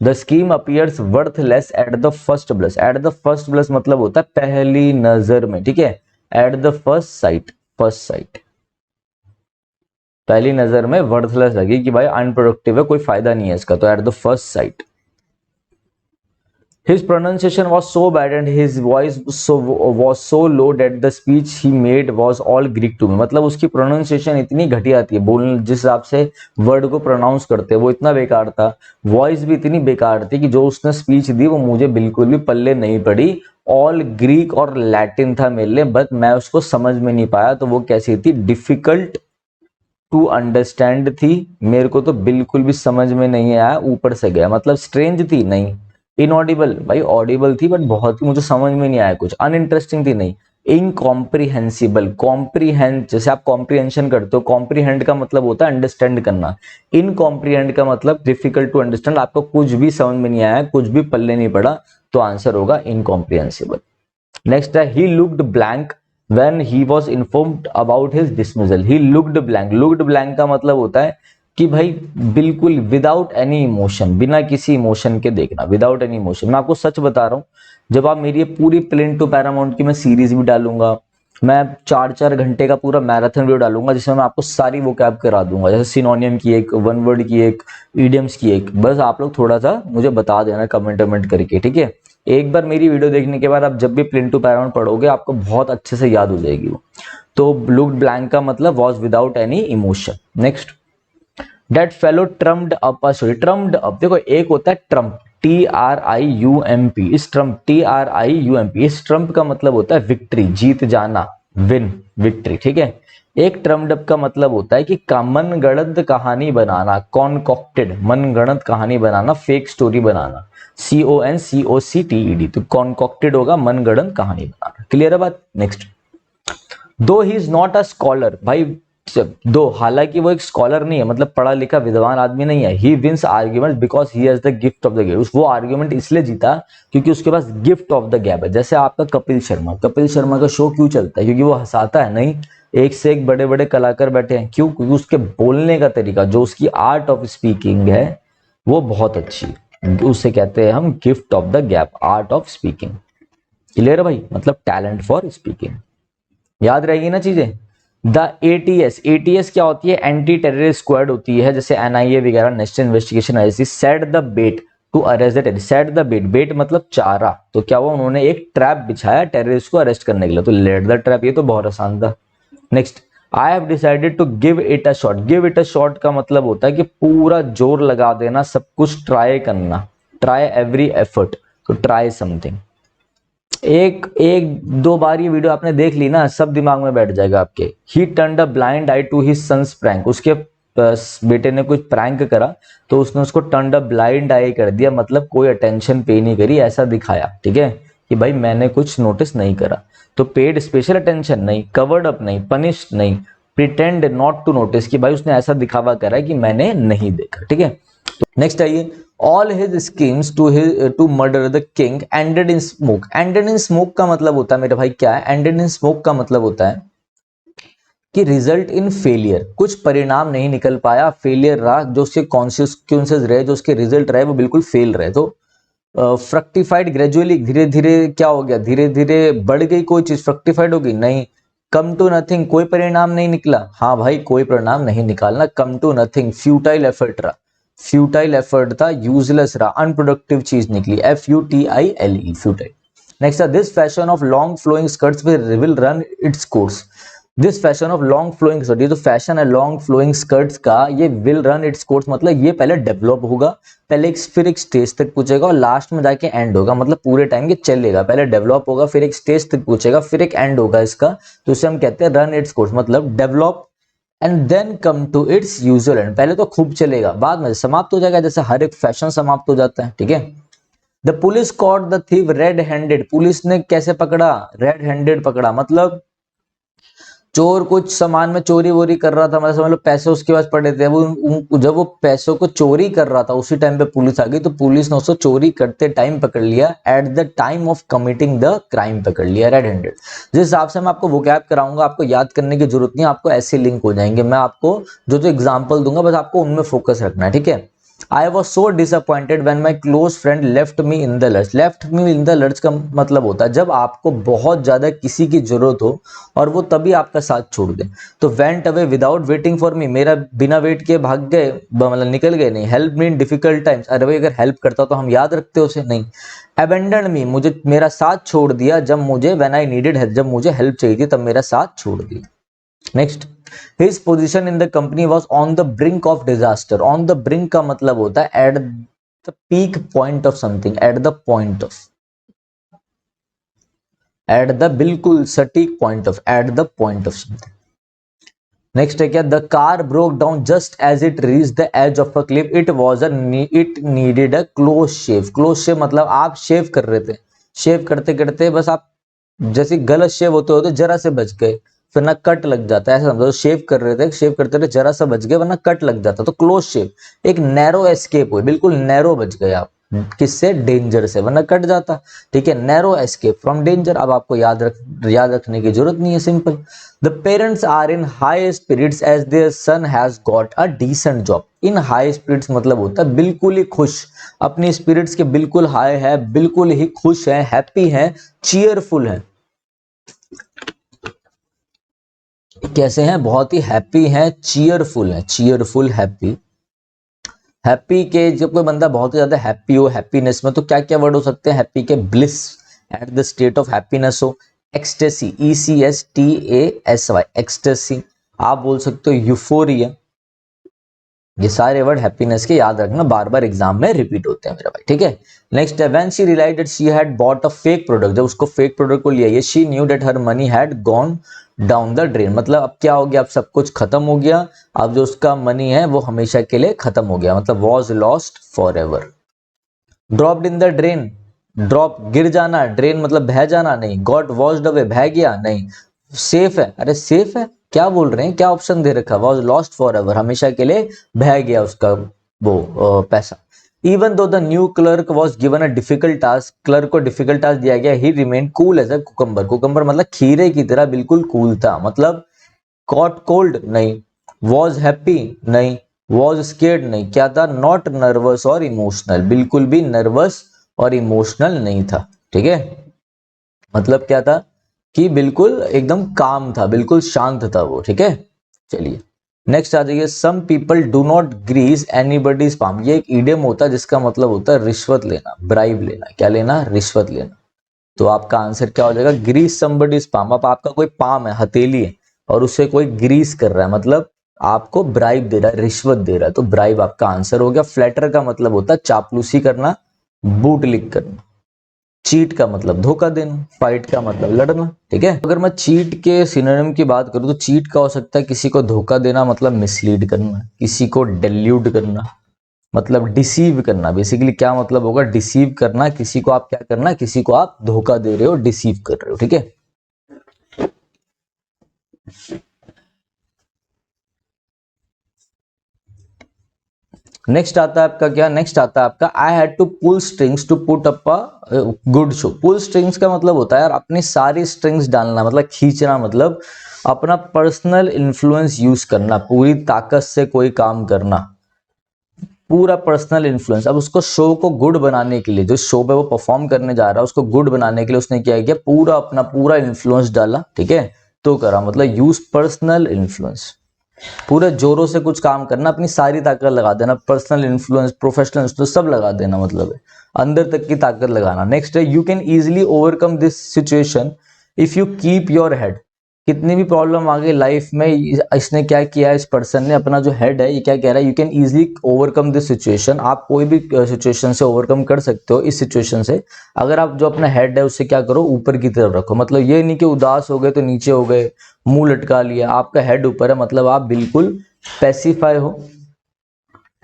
The scheme appears worthless at the first blush, at the first blush मतलब होता है पहली नजर में, ठीक है। At the first sight, first sight, पहली नजर में वर्थलेस लगी कि भाई अनप्रोडक्टिव है, कोई फायदा नहीं है इसका, तो at the first sight. His pronunciation was so bad and his voice was so low that the speech he made was all Greek to me। मतलब उसकी प्रोनाउंसिएशन इतनी घटिया आती है, बोलने जिस हिसाब से वर्ड को प्रोनाउंस करते हैं वो इतना बेकार था, वॉइस भी इतनी बेकार थी कि जो उसने स्पीच दी वो मुझे बिल्कुल भी पल्ले नहीं पड़ी, ऑल ग्रीक और लैटिन था मेरे लिए, बट मैं उसको समझ में नहीं पाया। तो वो कैसी थी, डिफिकल्ट टू अंडरस्टैंड थी, मेरे को तो बिल्कुल भी समझ में नहीं आया, ऊपर से गया, मतलब स्ट्रेंज थी नहीं, इनऑडिबल भाई ऑडिबल थी बट बहुत ही मुझे समझ में नहीं आया कुछ, अनइंटरेस्टिंग थी नहीं, इनकॉम्प्रिहेंसिबल, कॉम्प्रीहेंड जैसे आप कॉम्प्रीहेंशन करते हो, कॉम्प्रीहेंड का मतलब होता है अंडरस्टैंड करना, इनकॉम्प्रीहेंड का मतलब डिफिकल्ट टू अंडरस्टैंड, आपको कुछ भी समझ में नहीं आया, कुछ भी पल्ले नहीं पड़ा, तो आंसर होगा इनकॉम्प्रिहेंसिबल। नेक्स्ट है he looked blank when he was informed about his dismissal, he looked blank, looked blank का मतलब होता है कि भाई बिल्कुल विदाउट एनी इमोशन, बिना किसी इमोशन के देखना, विदाउट एनी इमोशन। मैं आपको सच बता रहा हूँ, जब आप मेरी ये पूरी प्लेन टू पैरामाउंट की मैं सीरीज भी डालूंगा, मैं 4-4 घंटे का पूरा मैराथन वीडियो डालूंगा जिसमें मैं आपको सारी वोकैब करा दूंगा, जैसे सिनोनियम की एक, वन वर्ड की एक, इडियम्स की एक, बस आप लोग थोड़ा सा मुझे बता देना कमेंट करके, ठीक है। एक बार मेरी वीडियो देखने के बाद आप जब भी प्लेन टू पैरामाउंट पढ़ोगे आपको बहुत अच्छे से याद हो जाएगी वो। तो लुक्ड ब्लैंक का मतलब was without any emotion. Next, That fellow trumped up, sorry, trumped up, देखो एक होता है ट्रम्प, TRIUMP, इस ट्रम्प, TRIUMP, इस ट्रम्प का मतलब होता है विक्ट्री, जीत जाना, विन, विक्ट्री, ठीक है। एक ट्रम्प्ड अप का मतलब होता है कि मनगढ़ंत कहानी बनाना, कॉनकॉक्टेड, मनगढ़ंत कहानी बनाना, फेक स्टोरी बनाना, CONCOCTED, तो कॉनकॉक्टेड होगा मनगढ़ंत कहानी बनाना, क्लियर है बात। नेक्स्ट, दो he is not a scholar, भाई दो, हालांकि वो एक स्कॉलर नहीं है, मतलब पढ़ा लिखा विद्वान आदमी नहीं है, he wins argument because he has the gift of the gab, वो आर्ग्यूमेंट इसलिए जीता क्योंकि उसके पास गिफ्ट ऑफ द गैब है। जैसे आपका कपिल शर्मा, कपिल शर्मा का शो क्यों चलता है, क्योंकि वो हंसाता है नहीं, एक से एक बड़े बड़े कलाकार बैठे हैं, क्यों, क्योंकि उसके बोलने का तरीका, जो उसकी आर्ट ऑफ स्पीकिंग है वो बहुत अच्छी, उसे कहते हैं हम gift of the gap, art of speaking, clear है भाई, मतलब टैलेंट फॉर स्पीकिंग, याद रहेगी ना चीजें। द ATS क्या होती है, एंटी टेररिस्ट स्क्वाड होती है, जैसे NIA वगैरह, national investigation agency, set the bait to arrest the terrorist, set the bait, bait मतलब चारा, तो क्या हुआ, उन्होंने एक ट्रैप बिछाया टेररिस्ट को अरेस्ट करने के लिए, तो लेट द ट्रैप, ये तो बहुत आसान था। Next, I have decided to give it a shot, give it a shot का मतलब होता है कि पूरा जोर लगा देना, सब कुछ ट्राई करना, ट्राई एवरी एफर्ट, तो ट्राई समथिंग। एक दो बार ये वीडियो आपने देख ली ना, सब दिमाग में बैठ जाएगा आपके। He turned a blind eye to his son's prank, उसके बेटे ने कुछ प्रैंक करा तो उसने उसको टर्न्ड अ ब्लाइंड आई कर दिया, मतलब कोई अटेंशन पे नहीं करी, ऐसा दिखाया, ठीक है, कि भाई मैंने कुछ नोटिस नहीं करा। तो पेड स्पेशल अटेंशन नहीं, कवर्ड अप नहीं, पनिश्ड नहीं, प्रिटेंड नॉट टू नोटिस, कि भाई उसने ऐसा दिखावा करा है कि मैंने नहीं देखा, ठीक है। तो नेक्स्ट आइए, all his schemes to murder the king ended in smoke. Ended in smoke का मतलब होता है मेरे भाई क्या है? एंडेड इन स्मोक का मतलब होता है कि रिजल्ट इन फेलियर, कुछ परिणाम नहीं निकल पाया, फेलियर रहा, जो उसके कॉन्सिक्वेंसेज रहे, जो उसके रिजल्ट रहे वो बिल्कुल फेल रहे। तो फ्रक्टिफाइड ग्रेजुअली, धीरे धीरे क्या हो गया, धीरे धीरे बढ़ गई कोई चीज, फ्रक्टिफाइड होगी नहीं। कम टू नथिंग, कोई परिणाम नहीं निकला, हाँ भाई कोई परिणाम नहीं निकालना, come to nothing, futile effort रहा, फ्यूटाइल एफर्ट था, यूजलेस रहा, अनप्रोडक्टिव चीज निकली, FUTILE, futile. Next, this fashion of long flowing skirts will run its course. This fashion of long flowing skirt, ये जो फैशन है लॉन्ग फ्लोइंग स्कर्ट्स का, ये विल रन इट्स कोर्स, मतलब ये पहले डेवलप होगा, पहले फिर एक स्टेज तक पूछेगा और लास्ट में जाके एंड होगा, मतलब पूरे टाइम ये चलेगा, पहले डेवलप होगा, फिर एक स्टेज तक पूछेगा, फिर एक एंड होगा इसका, तो इसे हम कहते हैं रन इट्स कोर्स, मतलब develop and then come to its usual end. पहले तो खूब चलेगा, बाद में समाप्त हो जाएगा, जैसे हर एक फैशन समाप्त हो जाता है, ठीक है। The police caught the thief red handed, police ने कैसे पकड़ा? रेड हैंडेड पकड़ा, मतलब चोर कुछ सामान में चोरी वोरी कर रहा था, मतलब समझ लो पैसे उसके पास पड़े थे, वो जब वो पैसों को चोरी कर रहा था उसी टाइम पे पुलिस आ गई, तो पुलिस ने उसको चोरी करते टाइम पकड़ लिया, at the time of committing the crime पकड़ लिया, रेड हैंडेड। जिस हिसाब से मैं आपको वोकैब कराऊंगा, आपको याद करने की जरूरत नहीं, आपको ऐसे लिंक हो जाएंगे, मैं आपको जो जो एग्जाम्पल दूंगा बस आपको उनमें फोकस रखना है, ठीक है। I was so disappointed when my close friend left me in the lurch. Left me in the lurch का मतलब होता है जब आपको बहुत ज्यादा किसी की जरूरत हो और वो तभी आपका साथ छोड़ दे। तो went away without waiting for me, मेरा बिना वेट किए भाग गए, मतलब निकल गए नहीं। Help me in difficult times, अरे भाई अगर हेल्प करता तो हम याद रखते उसे, नहीं। Abandoned me, मुझे मेरा साथ छोड़ दिया जब मुझे when I needed help, जब मुझे हेल्प चाहिए थी तब मेरा साथ छोड़ दिया। Next, his position in the company was on the brink of disaster. On the brink का मतलब होता है at the peak point of something, at the point of, at the बिल्कुल सटीक point of, at the point of something. Next है क्या? The car broke down just as it reach the edge of a cliff, it was it needed a close shave. Close shave मतलब आप शेव कर रहे थे, शेव करते करते बस आप जैसे गलत शेव होते होते जरा से बच गए, फिर ना कट लग जाता है, ऐसा समझो शेव कर रहे थे, शेव करते रहे जरा सा बच गए वरना कट लग जाता, तो क्लोज शेव, एक नैरो एस्केप हुई, बिल्कुल नैरो बच गए आप, किससे? डेंजर से, वरना कट जाता, ठीक है। नैरो एस्केप फ्रॉम डेंजर, अब आपको याद रखने की जरूरत नहीं है, simple. The parents are in high spirits as their son has got a decent job. In high spirits मतलब होता है बिल्कुल ही खुश, अपनी स्पिरिट्स के बिल्कुल हाई है, बिल्कुल ही खुश है, हैप्पी है, चीयरफुल है। कैसे हैं? बहुत ही हैप्पी हैं, चीयरफुल है, चीयरफुल, हैप्पी। हैप्पी के जब कोई बंदा बहुत ही ज्यादा हैप्पी हो, हैप्पीनेस में, तो क्या क्या वर्ड हो सकते हैं हैप्पी के? Bliss, at the state of happiness हो, एक्सटेसी, ECSTASY, एक्सटेसी, आप बोल सकते हो यूफोरिया। ये सारे वर्ड हैप्पीनेस के याद रखना, बार बार एग्जाम में रिपीट होते हैं मेरा भाई, ठीक है। नेक्स्ट है, when she realised that she had bought a fake product, जब उसको फेक प्रोडक्ट को लिया, ये she knew that her money had gone down the drain, मतलब अब क्या हो गया, अब सब कुछ खत्म हो गया, अब जो उसका मनी है वो हमेशा के लिए खत्म हो गया, मतलब was lost for ever. Dropped in the drain, drop गिर जाना, ड्रेन मतलब बह जाना, नहीं। गॉट वॉश्ड अवे, बह गया, नहीं। सेफ है, अरे सेफ है, क्या बोल रहे हैं, क्या ऑप्शन दे रखा? वॉज लॉस्ट फॉर एवर, हमेशा के लिए बह गया उसका वो पैसा। Even though the new clerk was given a difficult task, clerk को डिफिकल्ट टास्क दिया गया, he remain cool as a cucumber. Cucumber मतलब खीरे की तरह बिल्कुल कूल था, मतलब कॉट कोल्ड, नहीं। वॉज हैप्पी, नहीं। वॉज स्केर्ड, नहीं। क्या था? नॉट नर्वस और इमोशनल, बिल्कुल भी नर्वस और इमोशनल नहीं था, ठीक है। मतलब क्या था कि बिल्कुल एकदम काम था, बिल्कुल शांत था वो, ठीक है। चलिए नेक्स्ट आ जाइए, some people do not grease anybody's palm. ये एक इडियम होता है जिसका मतलब होता है रिश्वत लेना, ब्राइब लेना। क्या लेना? रिश्वत लेना। तो आपका आंसर क्या हो जाएगा? Grease somebody's palm. अब आपका कोई पाम है, हथेली है, और उसे कोई ग्रीस कर रहा है, मतलब आपको ब्राइब दे रहा है, रिश्वत दे रहा है, तो ब्राइब आपका आंसर हो गया। फ्लैटर का मतलब होता है चापलूसी करना, बूट लिक करना। चीट का मतलब धोखा देना, फाइट का मतलब लड़ना, ठीक है। अगर मैं चीट के सिनोनिम की बात करूं तो चीट का हो सकता है किसी को धोखा देना मतलब मिसलीड करना, किसी को डेल्यूट करना मतलब डिसीव करना। बेसिकली क्या मतलब होगा, डिसीव करना, किसी को आप क्या करना, किसी को आप धोखा दे रहे हो, डिसीव कर रहे हो, ठीक है। नेक्स्ट आता है आपका क्या, नेक्स्ट आता है आपका I had to pull strings to put up a good show. Pull strings का मतलब होता है यार अपनी सारी स्ट्रिंग्स डालना, मतलब खींचना, मतलब अपना पर्सनल इन्फ्लुएंस यूज करना, पूरी ताकत से कोई काम करना, पूरा पर्सनल इन्फ्लुएंस। अब उसको शो को गुड बनाने के लिए, जो शो पे वो परफॉर्म करने जा रहा है उसको गुड बनाने के लिए उसने क्या किया, पूरा अपना पूरा इन्फ्लुएंस डाला, ठीक है। तो करा मतलब यूज पर्सनल इन्फ्लुएंस, पूरे जोरों से कुछ काम करना, अपनी सारी ताकत लगा देना, पर्सनल इन्फ्लुएंस, प्रोफेशनल इन्फ्लुएंस सब लगा देना, मतलब है अंदर तक की ताकत लगाना। नेक्स्ट है you can easily overcome this situation if you keep your head. कितनी भी प्रॉब्लम आ गई लाइफ में, इसने क्या किया है, इस पर्सन ने अपना जो हेड है ये क्या कह रहा है, you can easily overcome this situation. आप कोई भी सिचुएशन से ओवरकम कर सकते हो इस सिचुएशन से, अगर आप जो अपना हेड है उससे क्या करो, ऊपर की तरफ रखो। मतलब ये नहीं कि उदास हो गए तो नीचे हो गए, मुंह लटका लिया, आपका हेड ऊपर है, मतलब आप बिल्कुल पैसिफाई हो,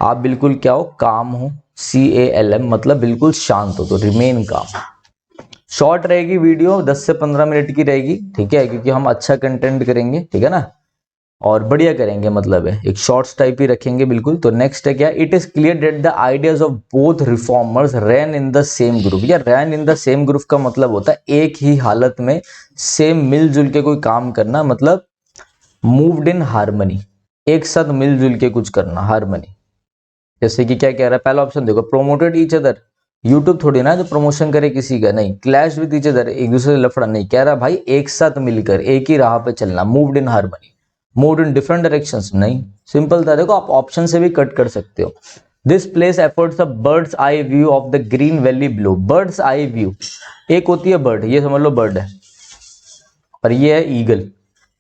आप बिल्कुल क्या हो, काम हो, CALM मतलब बिल्कुल शांत हो, तो रिमेन काम। शॉर्ट रहेगी वीडियो, 10 से 15 मिनट की रहेगी, ठीक है, क्योंकि हम अच्छा कंटेंट करेंगे, ठीक है ना, और बढ़िया करेंगे, मतलब है एक शॉर्ट्स टाइप ही रखेंगे बिल्कुल। तो नेक्स्ट है क्या, it is clear that the ideas of both reformers ran in the same group. या ran in the same group का मतलब होता है एक ही हालत में सेम मिलजुल के कोई काम करना, मतलब मूव्ड इन हार्मनी, एक साथ मिलजुल के कुछ करना, हार्मनी। जैसे कि क्या कह रहा है, पहला ऑप्शन देखो, प्रोमोटेड ईच अदर। यूट्यूब थोड़ी ना जो प्रमोशन करे किसी का, नहीं। क्लैश विद ईच अदर, एक दूसरे से लफड़ा, नहीं। कह रहा भाई एक साथ मिलकर एक ही राह पे चलना, moved in harmony. Moved in different directions, नहीं। सिंपल था, देखो आप ऑप्शन से भी कट कर सकते हो। This place efforts a bird's eye view of the green valley below. Birds eye view, एक होती है बर्ड, ये समझ लो बर्ड है, और ये है ईगल।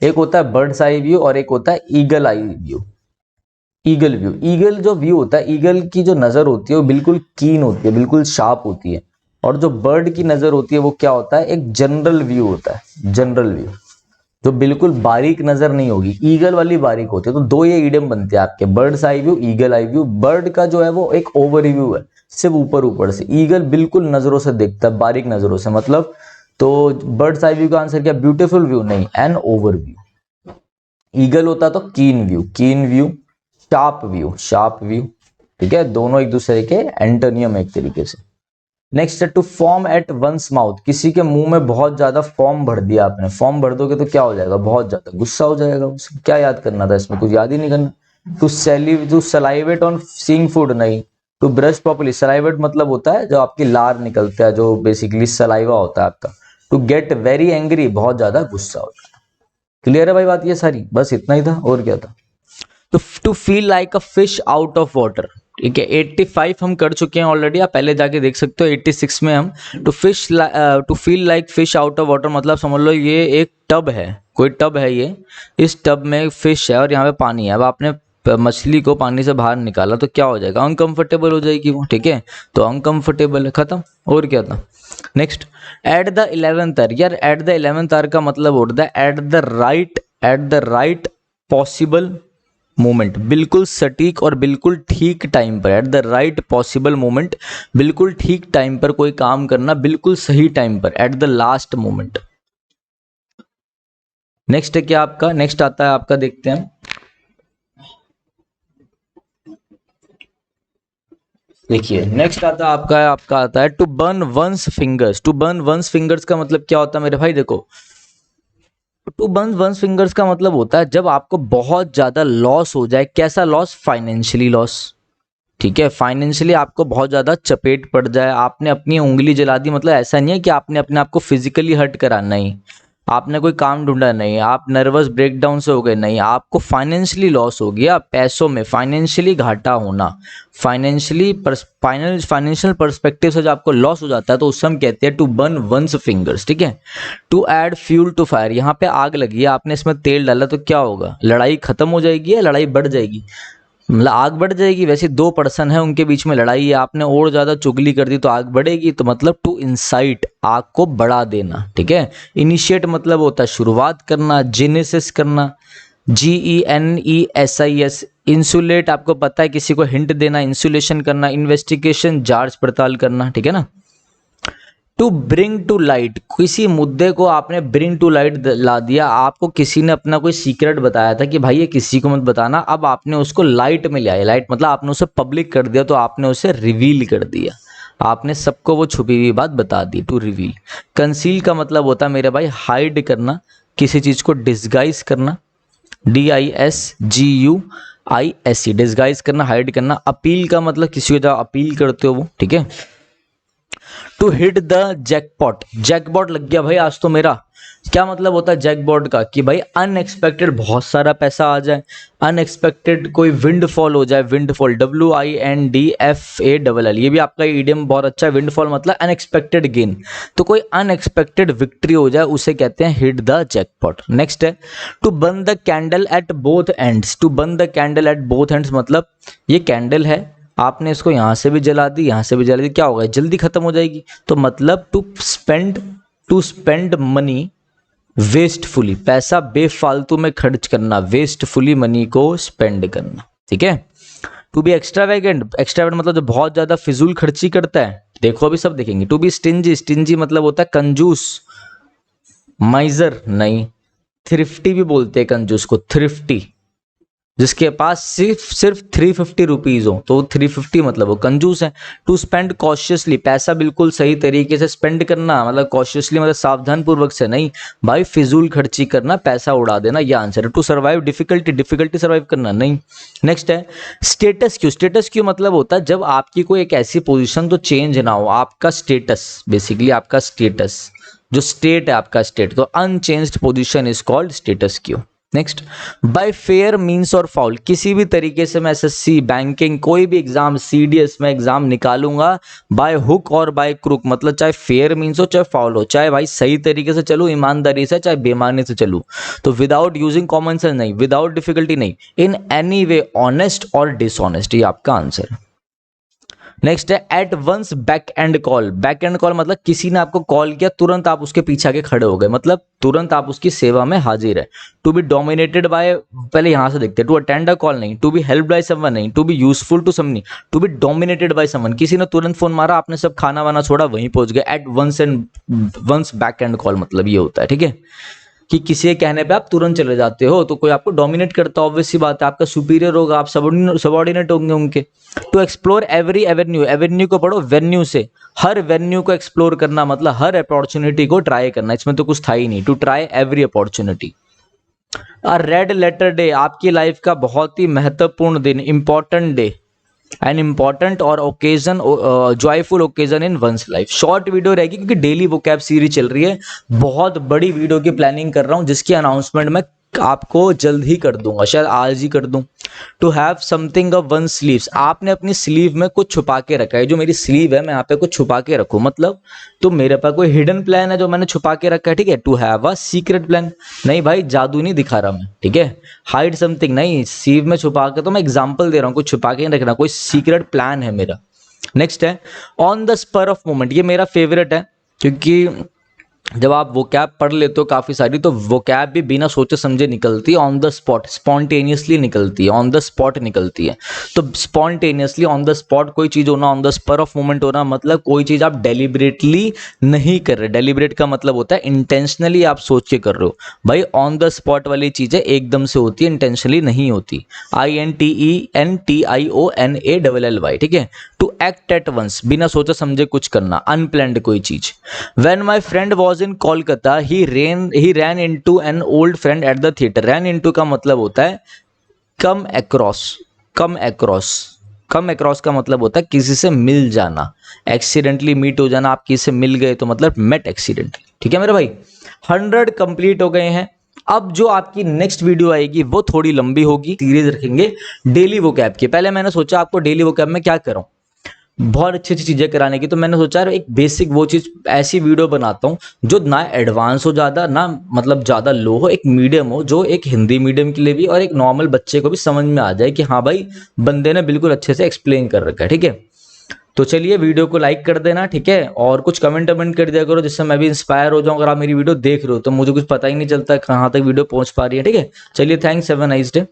एक होता है बर्ड्स आई व्यू और एक होता है eagle eye view. Eagle view, eagle जो व्यू होता है, ईगल की जो नजर होती है वो बिल्कुल कीन होती है, बिल्कुल शार्प होती है। और जो बर्ड की नजर होती है वो क्या होता है, एक जनरल व्यू होता है, जनरल व्यू, जो बिल्कुल बारीक नजर नहीं होगी। ईगल वाली बारीक होती है। तो दो ये ईडियम बनते हैं आपके, birds eye view, eagle eye view. Bird का जो है वो एक ओवर व्यू है, सिर्फ ऊपर ऊपर से। ईगल बिल्कुल नजरों से देखता है, बारीक नजरों से, मतलब। तो बर्ड्स आई व्यू का आंसर क्या, ब्यूटीफुल व्यू नहीं, एन ओवर व्यू। ईगल होता तो कीन व्यू, कीन view, sharp view, sharp view, ठीक है। दोनों एक दूसरे के एंटोनियम एक तरीके से। नेक्स्ट है to foam at one's mouth. किसी के मुंह में बहुत ज्यादा फॉर्म भर दिया आपने। फॉर्म भर दोगे तो क्या हो जाएगा, बहुत ज्यादा गुस्सा हो जाएगा उसे। क्या याद करना था इसमें, कुछ याद ही नहीं करना। टू सलाइवेट ऑन सीइंग फूड, नहीं। टू ब्रश प्रॉपर्ली, सलाइवेट मतलब होता है जो आपकी लार निकलता है, जो बेसिकली सलाइवा होता है आपका। टू गेट वेरी एंग्री, बहुत ज्यादा गुस्सा हो जाए। क्लियर है भाई बात ये सारी, बस इतना ही था, और क्या था। तो to feel like a fish out of water, ठीक है। 85 हम कर चुके हैं ऑलरेडी, आप पहले जाके देख सकते हो। 86 में हम to feel like fish out of water मतलब समझ लो ये एक टब है, कोई टब है ये, इस टब में फिश है और यहाँ पे पानी है। अब आपने मछली को पानी से बाहर निकाला तो क्या हो जाएगा, अनकंफर्टेबल हो जाएगी वो, ठीक है। तो अनकंफर्टेबल है, खत्म, और क्या था। Next, at the 11th hour. यार एट द 11th आवर का मतलब होता है at the right possible moment, बिल्कुल सटीक और बिल्कुल ठीक टाइम पर। At the right possible moment, बिल्कुल ठीक टाइम पर कोई काम करना, बिल्कुल सही टाइम पर, at the last moment. Next है क्या आपका, नेक्स्ट आता है आपका, देखते हैं। देखिए नेक्स्ट आपका आता है to burn one's fingers. To burn one's fingers का मतलब क्या होता है मेरे भाई, देखो। टू बर्न वंस फिंगर्स का मतलब होता है जब आपको बहुत ज्यादा लॉस हो जाए। कैसा लॉस, फाइनेंशियली लॉस, ठीक है। फाइनेंशियली आपको बहुत ज्यादा चपेट पड़ जाए, आपने अपनी उंगली जला दी, मतलब ऐसा नहीं है कि आपने अपने आप को फिजिकली हर्ट करा, नहीं। आपने कोई काम ढूंढा, नहीं। आप नर्वस ब्रेकडाउन से हो गए, नहीं। आपको फाइनेंशियली लॉस हो गया, पैसों में फाइनेंशियली घाटा होना, फाइनेंशियल पर्सपेक्टिव से जब आपको लॉस हो जाता है तो उससे हम कहते हैं टू बर्न वंस फिंगर्स, ठीक है। To add fuel to fire, यहाँ पे आग लगी है, आपने इसमें तेल डाला तो क्या होगा, लड़ाई खत्म हो जाएगी या लड़ाई बढ़ जाएगी। मतलब आग बढ़ जाएगी। वैसे दो पर्सन है, उनके बीच में लड़ाई है, आपने और ज्यादा चुगली कर दी तो आग बढ़ेगी। तो मतलब टू इंसाइट, आग को बढ़ा देना, ठीक है। इनिशिएट मतलब होता है शुरुआत करना, जेनेसिस करना, GENESIS। इंसुलेट आपको पता है किसी को हिंट देना, इंसुलेशन करना। इन्वेस्टिगेशन जांच पड़ताल करना, ठीक है ना। टू ब्रिंग टू लाइट, किसी मुद्दे को आपने ब्रिंग टू लाइट ला दिया। आपको किसी ने अपना कोई सीक्रेट बताया था कि भाई ये किसी को मत बताना, अब आपने उसको लाइट में ले आया। लाइट मतलब आपने उसे पब्लिक कर दिया, तो आपने उसे रिवील कर दिया, आपने सबको वो छुपी हुई बात बता दी, टू रिवील। कंसील का मतलब होता है मेरे भाई हाइड करना, किसी चीज को डिस्गाइज करना, DISGUISE, डिस्गाइज करना, हाइड करना। अपील का मतलब किसी को जब अपील करते हो वो, ठीक है। To hit the jackpot, jackpot लग गया भाई आज तो मेरा। क्या मतलब होता है जैकपॉट का, कि भाई अनएक्सपेक्टेड बहुत सारा पैसा आ जाए, अनएक्सपेक्टेड कोई विंडफॉल हो जाए। विंडफॉल WINDFALL, ये भी आपका इडियम बहुत अच्छा है। विंडफॉल मतलब अनएक्सपेक्टेड गेन, तो कोई अनएक्सपेक्टेड विक्ट्री हो जाए उसे कहते हैं हिट द जैकपॉट। नेक्स्ट है to burn the candle at both ends, to burn the candle at both ends मतलब ये कैंडल है, आपने इसको यहां से भी जला दी, यहां से भी जला दी, क्या होगा जल्दी खत्म हो जाएगी। तो मतलब टू स्पेंड मनी वेस्टफुली, पैसा बेफालतू में खर्च करना, वेस्टफुली मनी को स्पेंड करना, ठीक है। टू बी एक्स्ट्रावेगेंट, एक्स्ट्रावेगेंट मतलब जो बहुत ज्यादा फिजूल खर्ची करता है, देखो अभी सब देखेंगे। टू बी स्टिंजी, स्टिंजी मतलब होता है कंजूस, माइजर नहीं, थ्रिफ्टी भी बोलते हैं कंजूस को, थ्रिफ्टी, जिसके पास सिर्फ 350 रुपीज हो तो 350 मतलब वो कंजूस है। टू स्पेंड कॉशियसली, पैसा बिल्कुल सही तरीके से स्पेंड करना, मतलब कॉशियसली मतलब सावधान पूर्वक से नहीं भाई फिजूल खर्ची करना, पैसा उड़ा देना, ये आंसर है। To survive difficulty, difficulty survive करना नहीं। नेक्स्ट है स्टेटस क्यू, स्टेटस क्यू मतलब होता है जब आपकी कोई एक ऐसी पोजीशन तो चेंज ना हो, आपका स्टेटस, बेसिकली आपका स्टेटस जो स्टेट है आपका स्टेट, तो unchanged position is called status Q. Next bye fair means और फाउल, किसी भी तरीके से मैं SSC बैंकिंग कोई भी एग्जाम CDS में एग्जाम निकालूंगा बाय हुक और बाय क्रुक, मतलब चाहे फेयर मीन्स हो चाहे फाउल हो, चाहे भाई सही तरीके से चलूं ईमानदारी से, चाहे बेईमानी से चलूं, तो विदाउट यूजिंग कॉमन सेंस नहीं, विदाउट डिफिकल्टी नहीं, इन एनी वे ऑनेस्ट और डिसऑनेस्ट, ये आपका आंसर है। नेक्स्ट है at one's beck and call, beck and call मतलब किसी ने आपको कॉल किया तुरंत आप उसके पीछे आके खड़े हो गए, मतलब तुरंत आप उसकी सेवा में हाजिर है। टू बी डोमिनेटेड बाय, पहले यहां से देखते हैं, टू अटेंड अ कॉल नहीं, to be help by someone नहीं, to be useful to someone, to be dominated by someone, किसी ने तुरंत फोन मारा आपने सब खाना वाना छोड़ा वहीं पहुंच गए। At one's beck and call मतलब ये होता है, ठीक है, कि किसी के कहने पे आप तुरंत चले जाते हो, तो कोई आपको डोमिनेट करता है, ऑब्वियस सी बात है, आपका सुपीरियर होगा, आप सबऑर्डिनेट होंगे उनके। To explore every avenue, avenue को पढ़ो वेन्यू से, हर वेन्यू को एक्सप्लोर करना मतलब हर अपॉर्चुनिटी को ट्राई करना, इसमें तो कुछ था ही नहीं। To try every opportunity. A red letter day, आपकी लाइफ का बहुत ही महत्वपूर्ण दिन, इंपॉर्टेंट डे, एन इम्पॉर्टेंट और occasion, joyful occasion in one's life. Short video रहेगी क्योंकि डेली वोकैब सीरीज चल रही है, बहुत बड़ी वीडियो की प्लानिंग कर रहा हूं जिसकी अनाउंसमेंट मैं आपको जल्द ही कर दूंगा, शायद आज ही कर दूं। To have something of one sleeves, आपने अपनी स्लीव में कुछ छुपा के रखा है, जो मेरी स्लीव है मैं यहाँ पे कुछ छुपा के रखूं, मतलब तो मेरे पास कोई हिडन प्लान है जो मैंने छुपा के रखा है, ठीक है। To have a secret plan, नहीं भाई जादू नहीं दिखा रहा मैं, ठीक है। हाइड समथिंग नहीं, स्लीव में छुपा के, तो मैं एग्जांपल दे रहा हूँ, कुछ छुपा के नहीं रखना, कोई सीक्रेट प्लान है मेरा। नेक्स्ट है on the spur of moment, ये मेरा फेवरेट है क्योंकि जब आप वोकैब पढ़ लेते हो काफी सारी, तो वोकैब भी बिना सोचे समझे निकलती है, ऑन द स्पॉट, स्पॉन्टेनियसली निकलती है, ऑन द स्पॉट निकलती है। तो स्पॉन्टेनियसली ऑन द स्पॉट कोई चीज होना, on the spur of moment होना, मतलब कोई चीज आप डेलिबरेटली नहीं कर रहे। डेलिबरेट का मतलब होता है इंटेंशनली आप सोच के कर रहे हो, भाई ऑन द स्पॉट वाली चीजें एकदम से होती है, इंटेंशनली नहीं होती। INTENTIONALLY, ठीक है। टू एक्ट एट वंस, बिना सोचे समझे कुछ करना, अनप्लैंड कोई चीज। When my friend was in Kolkata he ran into an old friend at the theatre. Ran into का मतलब होता है come across, come across, come across का मतलब होता है किसी से मिल जाना, एक्सीडेंटली मीट हो जाना, आप किसी से मिल गए तो मतलब मेट एक्सीडेंटली, ठीक है मेरे भाई। 100 कंप्लीट हो गए हैं। अब जो आपकी नेक्स्ट वीडियो आएगी वो थोड़ी लंबी होगी, सीरीज रखेंगे डेली वोकैब की। पहले मैंने सोचा आपको डेली वोकैब में क्या करूं, बहुत अच्छी अच्छी चीजें कराने की। तो मैंने सोचा यार एक बेसिक वो चीज ऐसी वीडियो बनाता हूँ जो ना एडवांस हो ज्यादा, ना मतलब ज्यादा लो हो, एक मीडियम हो, जो एक हिंदी मीडियम के लिए भी और एक नॉर्मल बच्चे को भी समझ में आ जाए कि हाँ भाई बंदे ने बिल्कुल अच्छे से एक्सप्लेन कर रखा है। ठीक है, तो चलिए वीडियो को लाइक कर देना, ठीक है, और कुछ कमेंट वमेंट कर दिया करो जिससे मैं भी इंस्पायर हो जाऊं। अगर आप मेरी वीडियो देख रहे हो तो मुझे कुछ पता ही नहीं चलता कहाँ तक वीडियो पहुंच पा रही है। ठीक है, चलिए, thanks, have a nice day.